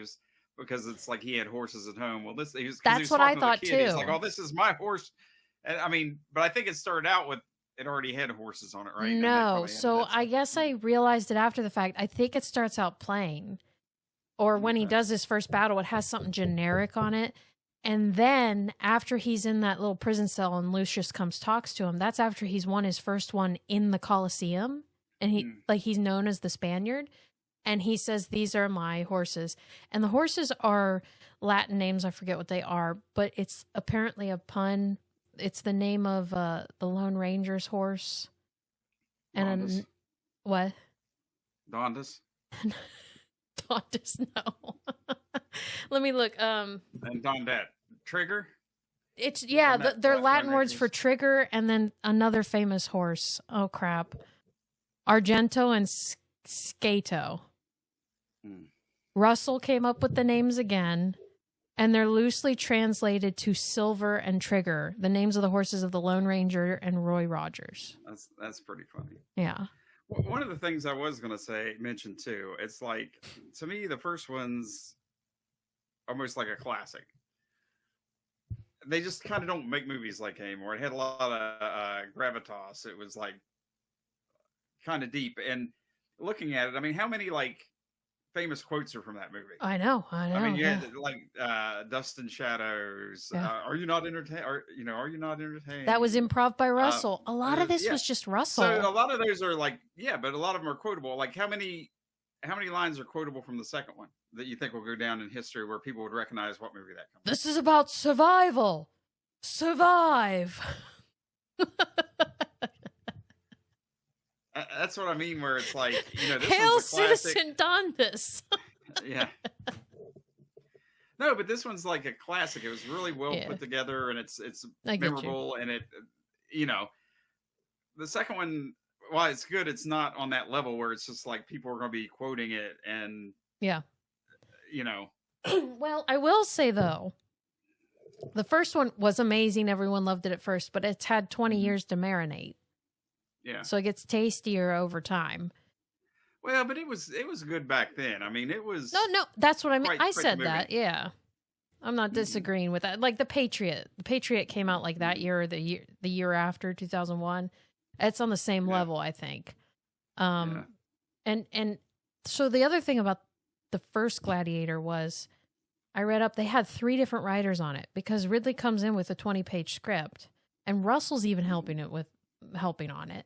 because it's like he had horses at home. Well, this he was, 'cause he That's was what I talking to the thought kid. He's like, too. "Oh, this is my horse," and I mean, but I think it started out with it already had horses on it, right? And they No, probably had so that I stuff. guess I realized it after the fact. I think it starts out plain, or when he Okay. does his first battle, it has something generic on it. And then after he's in that little prison cell and Lucius comes talks to him, that's after he's won his first one in the Colosseum, and he's known as the Spaniard, and he says these are my horses, and the horses are Latin names. I forget what they are, but it's apparently a pun. It's the name of the Lone Ranger's horse, and Dondus. what? Dondus Dondus, no. Let me look. and Dondette. Trigger. It's Dondette, they're Lone Latin words for Rangers. trigger, and then another famous horse. Oh crap, Argento and Scato. Hmm. Russell came up with the names again, and they're loosely translated to Silver and Trigger, the names of the horses of the Lone Ranger and Roy Rogers. That's pretty funny. Yeah. One of the things I was going to mention too, it's like, to me, the first one's almost like a classic. They just kind of don't make movies like anymore. It had a lot of gravitas. It was like kind of deep. And looking at it, I mean, how many like famous quotes are from that movie? I know. I mean, you yeah. had like Dust and Shadows. Yeah. Are you not entertained? Are you not entertained? That was improv by Russell. A lot of this yeah. was just Russell. So a lot of those are like, yeah, but a lot of them are quotable. Like how many lines are quotable from the second one that you think will go down in history where people would recognize what movie that comes This is about survival. Survive. That's what I mean, where it's like, this Hail one's a classic. Citizen Dondus. Yeah. No, but this one's like a classic. It was really well Yeah. put together, and it's I get you. memorable, and it, the second one, while it's good, it's not on that level where it's just like people are going to be quoting it, and Yeah. you know, Well, I will say though, the first one was amazing. Everyone loved it at first, but it's had 20 Mhm. years to marinate. yeah. So it gets tastier over time. Well, but it was good back then. I mean, it was No, that's what I mean. Quite- I quite said the that. movie. Yeah. I'm not disagreeing with that. Like The Patriot. The Patriot came out like that year or the year after 2001. It's on the same Yeah. level, I think. Yeah. And so the other thing about the first Gladiator was I read up they had 3 different writers on it because Ridley comes in with a 20-page script and Russell's even helping on it.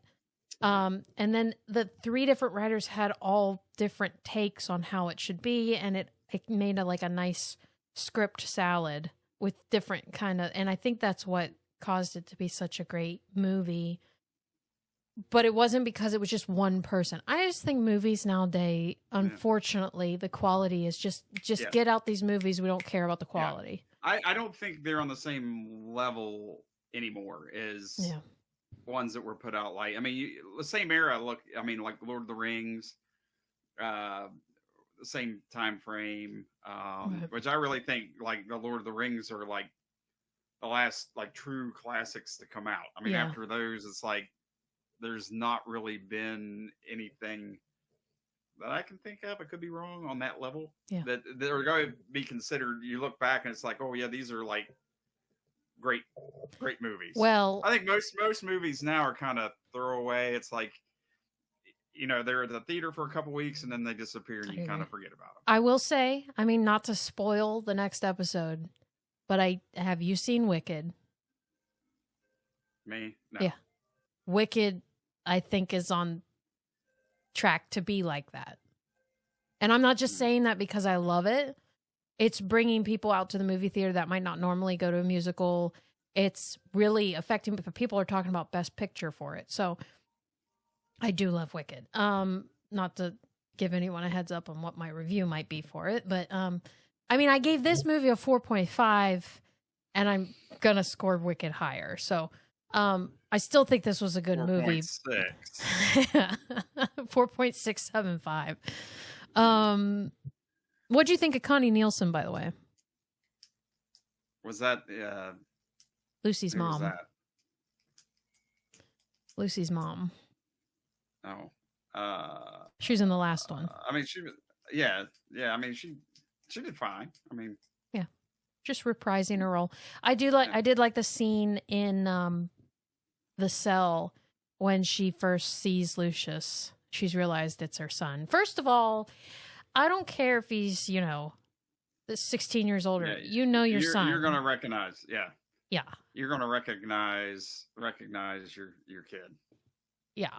And then the 3 different writers had all different takes on how it should be, and it made a nice script salad with different and I think that's what caused it to be such a great movie. But it wasn't because it was just one person. I just think movies nowadays, unfortunately, the quality is just Yeah. get out these movies. We don't care about the quality. I don't think they're on the same level anymore as Yeah. ones that were put out. Like, I mean, the same era. Look, I mean, like Lord of the Rings, the same time frame, Right. which I really think like the Lord of the Rings are like the last like true classics to come out. I mean, Yeah. after those, it's like there's not really been anything that I can think of. I could be wrong on that level. Yeah. That are going to be considered. You look back and it's like, oh yeah, these are like great movies. Well, I think most movies now are kind of throwaway. It's like, they're at the theater for a couple weeks and then they disappear and I you kind agree. of forget about them. I will say, I mean, not to spoil the next episode, but have you seen Wicked? Me? No. Yeah. Wicked, I think, is on track to be like that. And I'm not just saying that because I love it. It's bringing people out to the movie theater that might not normally go to a musical. It's really affecting, people are talking about Best Picture for it. So I do love Wicked. Not to give anyone a heads up on what my review might be for it, but I mean, I gave this movie a 4.5 and I'm going to score Wicked higher. So I still think this was a good movie. 4.6. 4.675. What'd you think of Connie Nielsen, by the way? Was that Lucy's who was mom. that? Lucy's mom. Oh. She was in the last one. I mean, she was. Yeah. I mean, she She did fine. I mean, just reprising her role. I did like the scene in the cell when she first sees Lucius. She's realized it's her son. First of all, I don't care if he's 16 years older. yeah, Your son. You're gonna recognize. Yeah. You're gonna recognize your kid. Yeah.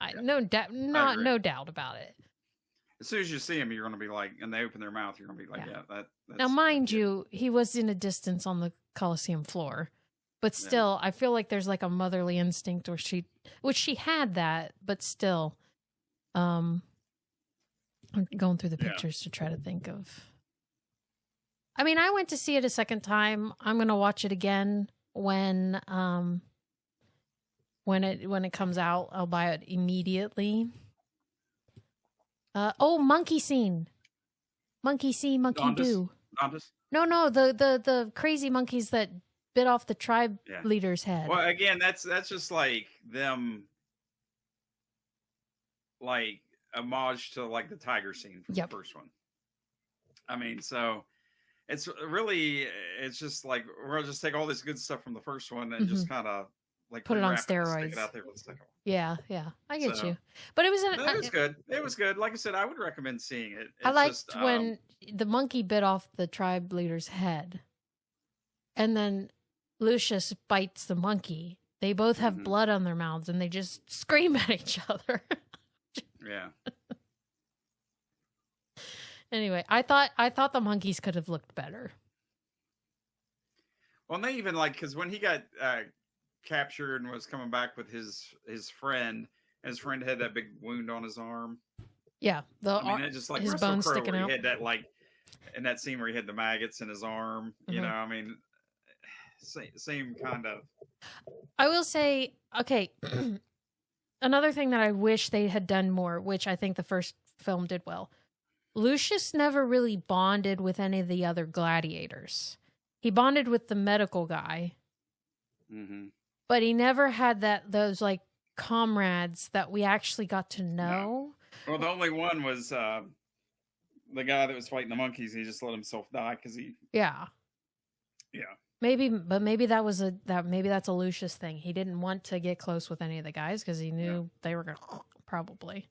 Yeah. No doubt. No doubt about it. As soon as you see him, you're gonna be like, and they open their mouth, you're gonna be like, that's Now, mind you, he was in a distance on the Colosseum floor, but still, I feel like there's like a motherly instinct, which she had that, but still, I'm going through the pictures to try to think of. I mean, I went to see it a second time. I'm gonna watch it again when it comes out. I'll buy it immediately. Monkey scene. Monkey see, monkey do. No, the crazy monkeys that bit off the tribe leader's head. Well, again, that's just like them, like homage to like the tiger scene from the first one. I mean, so it's just like we'll just take all this good stuff from the first one and just kind of like put it on rewrap it and steroids. stick it out there for the second one. Yeah, I get you. But it was good. It was good. Like I said, I would recommend seeing it. I liked when the monkey bit off the tribe leader's head, and then Lucius bites the monkey. They both have blood on their mouths, and they just scream at each other. Yeah. Anyway, I thought the monkeys could have looked better. Well, and they even because when he got captured and was coming back with his friend, and his friend had that big wound on his arm. Yeah, it just like his Russell bones Crowe, sticking out. He had that in that scene where he had the maggots in his arm. You know, I mean, same kind of. I will say, okay, another thing that I wish they had done more, which I think the first film did well. Lucius never really bonded with any of the other gladiators. He bonded with the medical guy. Mm-hmm. But he never had those like comrades that we actually got to know. No. Well, the only one was the guy that was fighting the monkeys. He just let himself die because he. Yeah. Maybe that's a Lucius thing. He didn't want to get close with any of the guys because he knew they were gonna probably.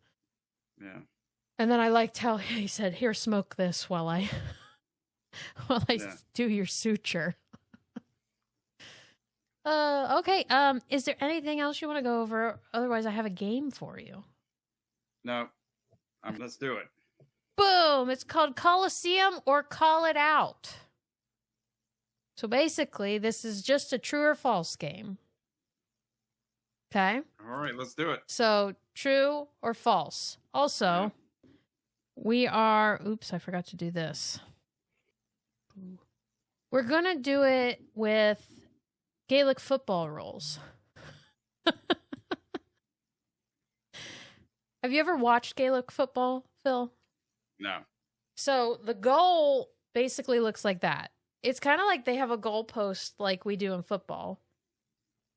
Yeah. And then I liked how he said, "Here, smoke this while I do your suture." Okay. Is there anything else you want to go over? Otherwise, I have a game for you. No. Let's do it. Boom! It's called Colosseum or Call It Out. So basically, this is just a true or false game. Okay? All right, let's do it. So, true or false. Also, we are... Oops, I forgot to do this. We're going to do it with Gaelic football rules. Have you ever watched Gaelic football, Phil? No. So the goal basically looks like that. It's kind of like they have a goal post like we do in football,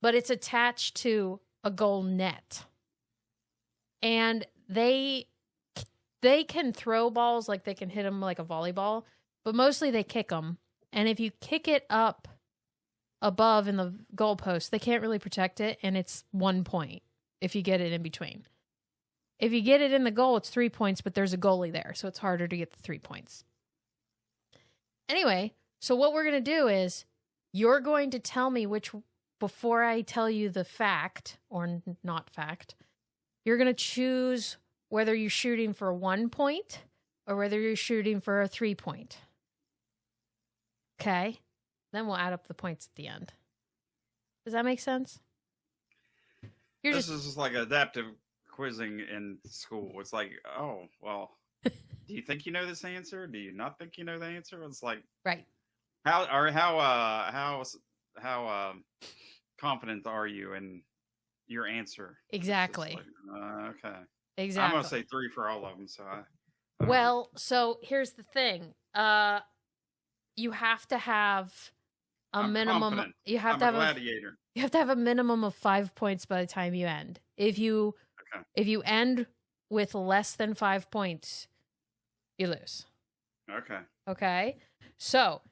but it's attached to a goal net. And they can throw balls, like they can hit them like a volleyball, but mostly they kick them. And if you kick it up above in the goalpost, they can't really protect it, and it's 1 point if you get it in between. If you get it in the goal, it's 3 points, but there's a goalie there, so it's harder to get the 3 points. Anyway, so what we're going to do is you're going to tell me before I tell you the fact or not fact, you're going to choose whether you're shooting for 1 point or whether you're shooting for a 3 point. Okay? Then we'll add up the points at the end. Does that make sense? This is just like adaptive quizzing in school. It's like, oh, well, do you think you know this answer? Do you not think you know the answer? It's like, right. How confident are you in your answer? Exactly. Okay. Exactly. I'm gonna say 3 for all of them. So well, so here's the thing. You have to have a minimum. Confident. You have to have gladiator. You have to have a minimum of 5 points by the time you end. If you end with less than 5 points, you lose. Okay. Okay. So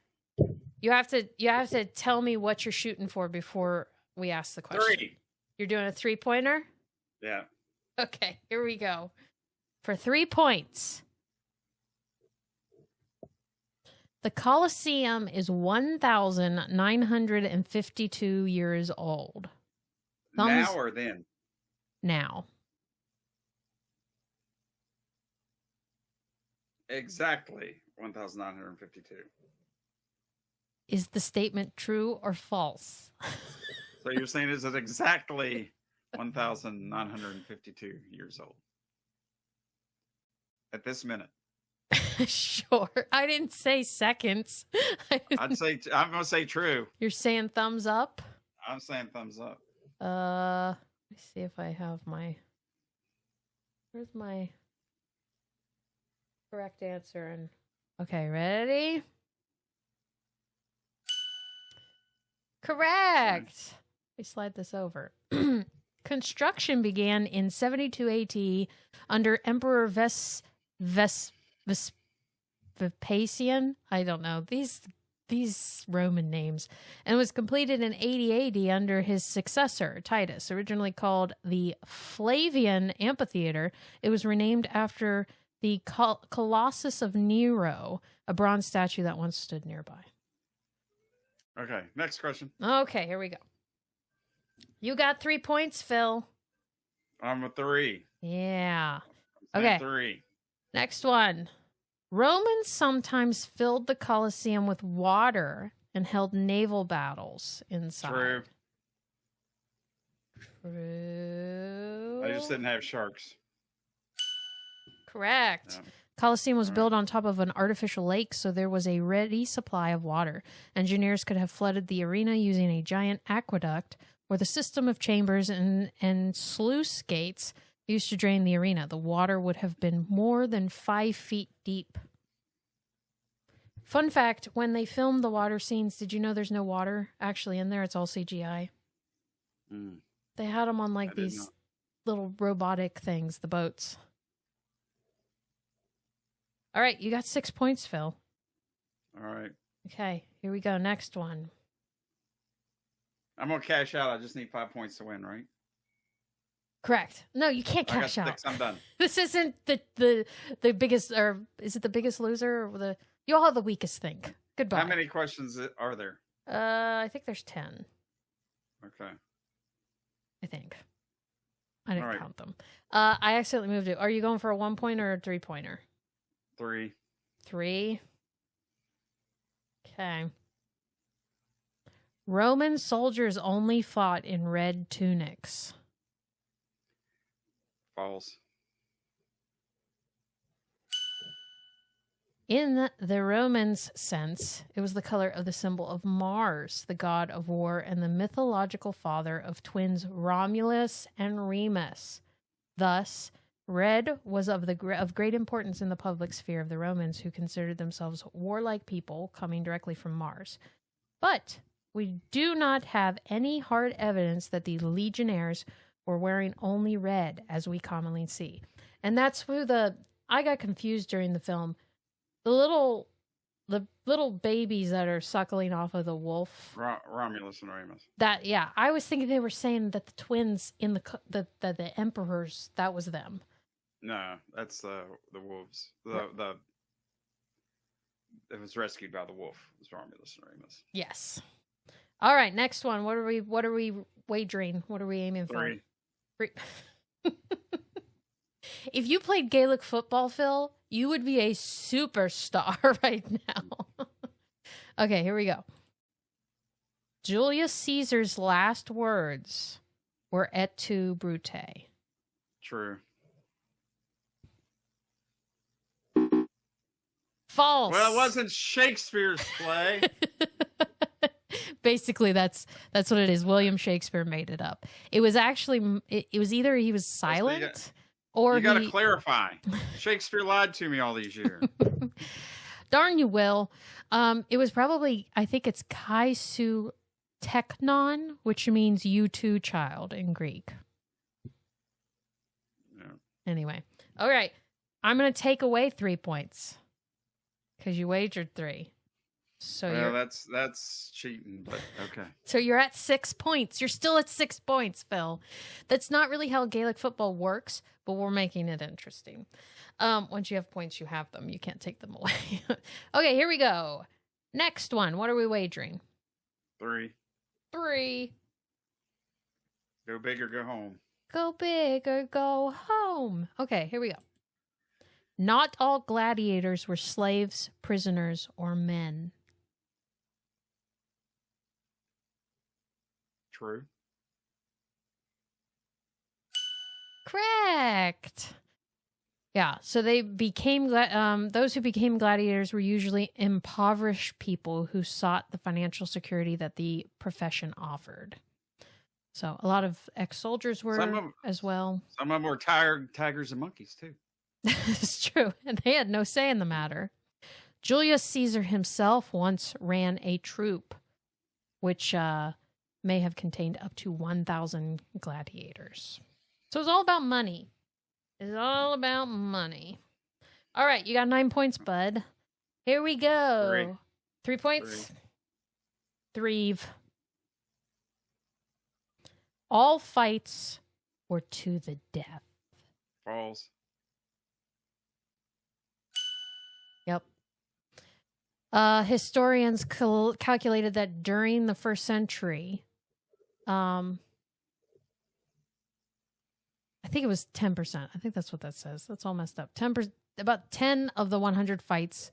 you have to tell me what you're shooting for before we ask the question. 3. You're doing a 3-pointer? Yeah. Okay, here we go. For 3 points. The Colosseum is 1,952 years old. Now or then? Now. Exactly 1,952. Is the statement true or false? So you're saying is it exactly 1,952 years old at this minute? Sure. I didn't say seconds. I'm gonna say true. You're saying thumbs up? I'm saying thumbs up. Let me see if I have where's my correct answer? And okay, ready? Correct. Let me slide this over. Construction began in 72 AD under Emperor Vespasian. I don't know these Roman names, and was completed in 80 AD under his successor Titus. Originally called the Flavian Amphitheater, it was renamed after the Colossus of Nero, a bronze statue that once stood nearby. Okay, next question. Okay, here we go. You got 3 points, Phil. I'm a 3. Yeah. I'm Okay. 3. Next one. Romans sometimes filled the Colosseum with water and held naval battles inside. True. I just didn't have sharks. Correct. Yeah. Colosseum was built on top of an artificial lake, so there was a ready supply of water. Engineers could have flooded the arena using a giant aqueduct or the system of chambers and sluice gates used to drain the arena. The water would have been more than 5 feet deep. Fun fact, when they filmed the water scenes, did you know there's no water actually in there? It's all CGI. Mm. They had them on I like didn't these know. little robotic things, the boats. All right, you got 6 points, Phil. All right. Okay, here we go. Next one. I'm going to cash out. I just need 5 points to win, right? Correct. No, you can't I got cash out. 6. I'm done. This isn't the biggest, or is it the biggest loser? Or you all have the weakest think. Goodbye. How many questions are there? I think there's 10. Okay. I think. I didn't All right. count them. I accidentally moved it. Are you going for a 1-pointer or a 3-pointer? 3. 3. Okay. Roman soldiers only fought in red tunics. False. In the Romans' sense, it was the color of the symbol of Mars, the god of war and the mythological father of twins Romulus and Remus. Thus, red was of great importance in the public sphere of the Romans, who considered themselves warlike people coming directly from Mars. But we do not have any hard evidence that the legionnaires were wearing only red, as we commonly see. And that's where I got confused during the film. The little babies that are suckling off of the wolf. Romulus and Remus. I was thinking they were saying that the twins in the emperors, that was them. No, that's the wolves. It was rescued by the wolf. It was Romulus and Remus. Yes. All right, next one. What are we wagering? What are we aiming for? 3. 3. If you played Gaelic football, Phil, you would be a superstar right now. Okay, here we go. Julius Caesar's last words were et tu, Brute. True. False. Well, it wasn't Shakespeare's play. Basically, that's what it is. William Shakespeare made it up. It was actually, it was either he was silent or you got to clarify. Shakespeare lied to me all these years. Darn you, Will. It was probably, I think it's kai su teknon, which means you too, child in Greek. Yeah. Anyway. All right. I'm going to take away 3 points. because you wagered 3. So Well, you're that's cheating, but okay. so you're at 6 points. You're still at 6 points, Phil. That's not really how Gaelic football works, but we're making it interesting. Once you have points, you have them. You can't take them away. Okay, here we go. Next one. What are we wagering? 3. 3. Go big or go home. Go big or go home. Okay, here we go. Not all gladiators were slaves, prisoners, or men. True. Correct. Yeah, so they became those who became gladiators were usually impoverished people who sought the financial security that the profession offered. So a lot of ex-soldiers were as well. Some of them were tigers and monkeys too. It's true, and they had no say in the matter. Julius Caesar himself once ran a troop, which may have contained up to 1,000 gladiators. So it's all about money. It's all about money. All right, you got 9 points, bud. Here we go. 3 points. 3. All fights were to the death. Falls. Yep. Historians calculated that during the 1st century, I think it was 10%. I think that's what that says. That's all messed up. 10%, about 10 of the 100 fights,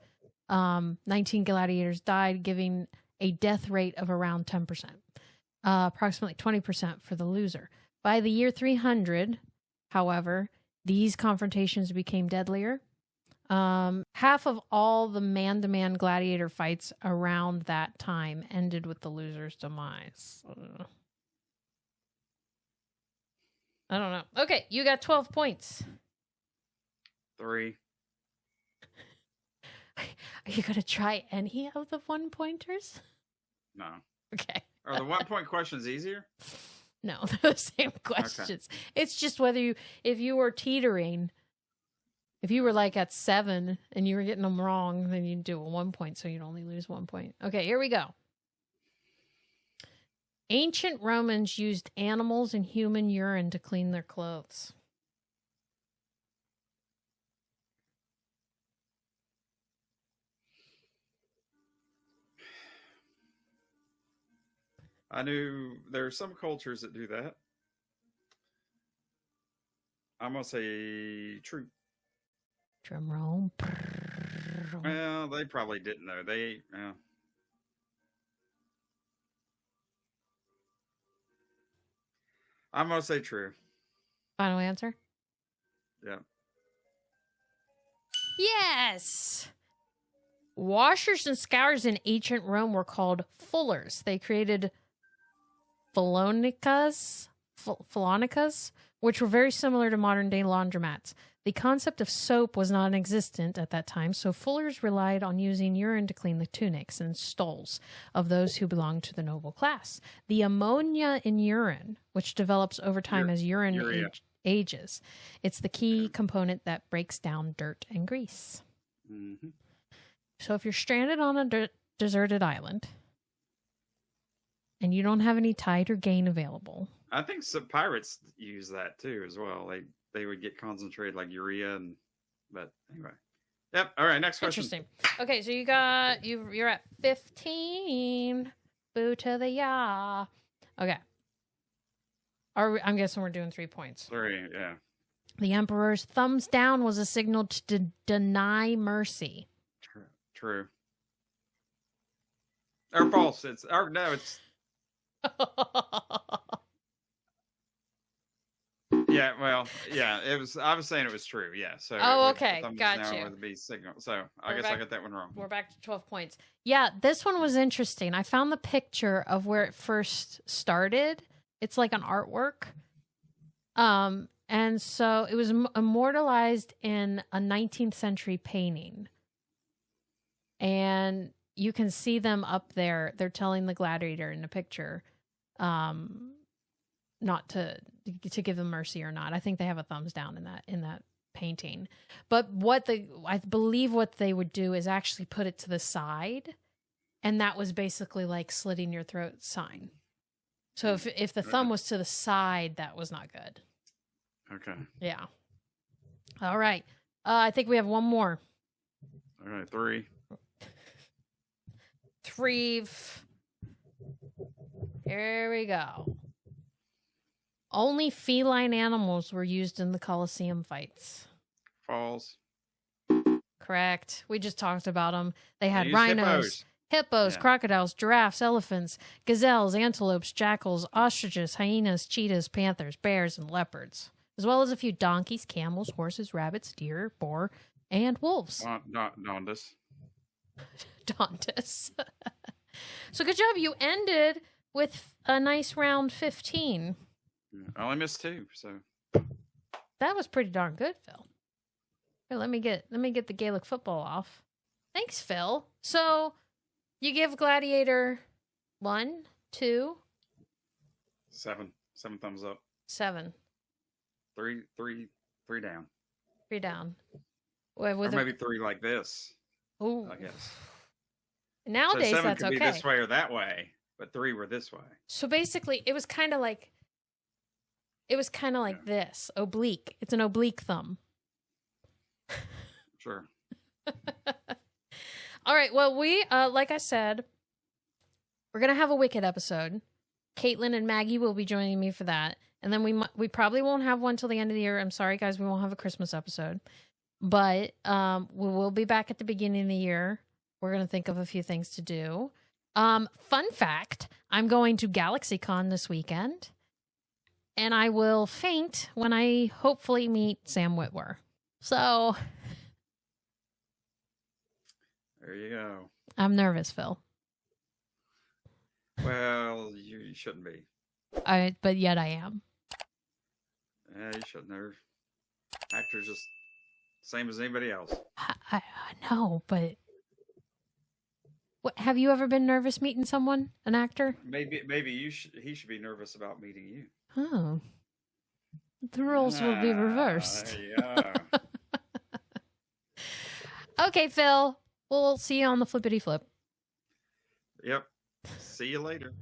19 gladiators died, giving a death rate of around 10%. Approximately 20% for the loser. By the year 300, however, these confrontations became deadlier. Half of all the man-to-man gladiator fights around that time ended with the loser's demise. I don't know. Okay, you got 12 points. 3. Are you going to try any of the 1-pointers? No. Okay. Are the 1-point questions easier? No, they're the same questions. Okay. It's just whether if you were teetering, if you were like at 7 and you were getting them wrong, then you'd do a 1 point, so you'd only lose 1 point. Okay, here we go. Ancient Romans used animals and human urine to clean their clothes. I knew there are some cultures that do that. I'm going to say true. Drum roll. Well, they probably didn't know. I'm going to say true. Final answer? Yeah. Yes! Washers and scourers in ancient Rome were called fullers. They created Philonicas, which were very similar to modern-day laundromats. The concept of soap was non-existent at that time, so fullers relied on using urine to clean the tunics and stoles of those who belonged to the noble class. The ammonia in urine, which develops over time as urine ages, it's the key component that breaks down dirt and grease. Mm-hmm. So if you're stranded on a deserted island and you don't have any tide or gain available, I think some pirates use that too as well. They would get concentrated like urea, but anyway. Yep. All right. Next question. Interesting. Okay, so you're at 15. Boo to the ya. Okay. I'm guessing we're doing 3 points. 3. Yeah. The emperor's thumbs down was a signal to deny mercy. True. Or false. It's Yeah, well, yeah, it was. I was saying it was true. Yeah. So. Okay, got you. Would be signal. So I guess I got that one wrong. We're back to 12 points. Yeah, this one was interesting. I found the picture of where it first started. It's like an artwork. And so it was immortalized in a 19th century painting. And you can see them up there. They're telling the gladiator in the picture, not to give them mercy or not. I think they have a thumbs down in that painting. But I believe what they would do is actually put it to the side, and that was basically like slitting your throat sign. So if the thumb was to the side, that was not good. Okay. Yeah. All right. I think we have one more. All right, 3. 3. Here we go. Only feline animals were used in the Colosseum fights. Falls. Correct. We just talked about them. They had Use rhinos, hippos, Yeah. crocodiles, giraffes, elephants, gazelles, antelopes, jackals, ostriches, hyenas, cheetahs, panthers, bears, and leopards, as well as a few donkeys, camels, horses, rabbits, deer, boar, and wolves. Dondus. Dontus. So good job. You ended with a nice round 15. I only missed 2, so That was pretty darn good, Phil. Here, let me get the Gaelic football off. Thanks, Phil. So you give Gladiator 1, 2, 7. 7 thumbs up. 7. 3 down. 3 down. Or maybe 3 like this, Ooh. I guess. Nowadays, so 7 that's could okay. be this way or that way, but 3 were this way. So basically, it was kind of like this, oblique. It's an oblique thumb. Sure. All right. Well, we, like I said, we're gonna have a Wicked episode. Caitlin and Maggie will be joining me for that, and then we probably won't have one till the end of the year. I'm sorry, guys, we won't have a Christmas episode, but we will be back at the beginning of the year. We're gonna think of a few things to do. Fun fact: I'm going to GalaxyCon this weekend, and I will faint when I hopefully meet Sam Witwer. So There you go. I'm nervous, Phil. Well, you shouldn't be. But yet I am. Yeah, you shouldn't. They're actors just same as anybody else. I know, but what? Have you ever been nervous meeting someone, an actor? Maybe he should be nervous about meeting you. Oh, the roles will be reversed. Yeah. Okay, Phil. We'll see you on the flippity flip. Yep. See you later.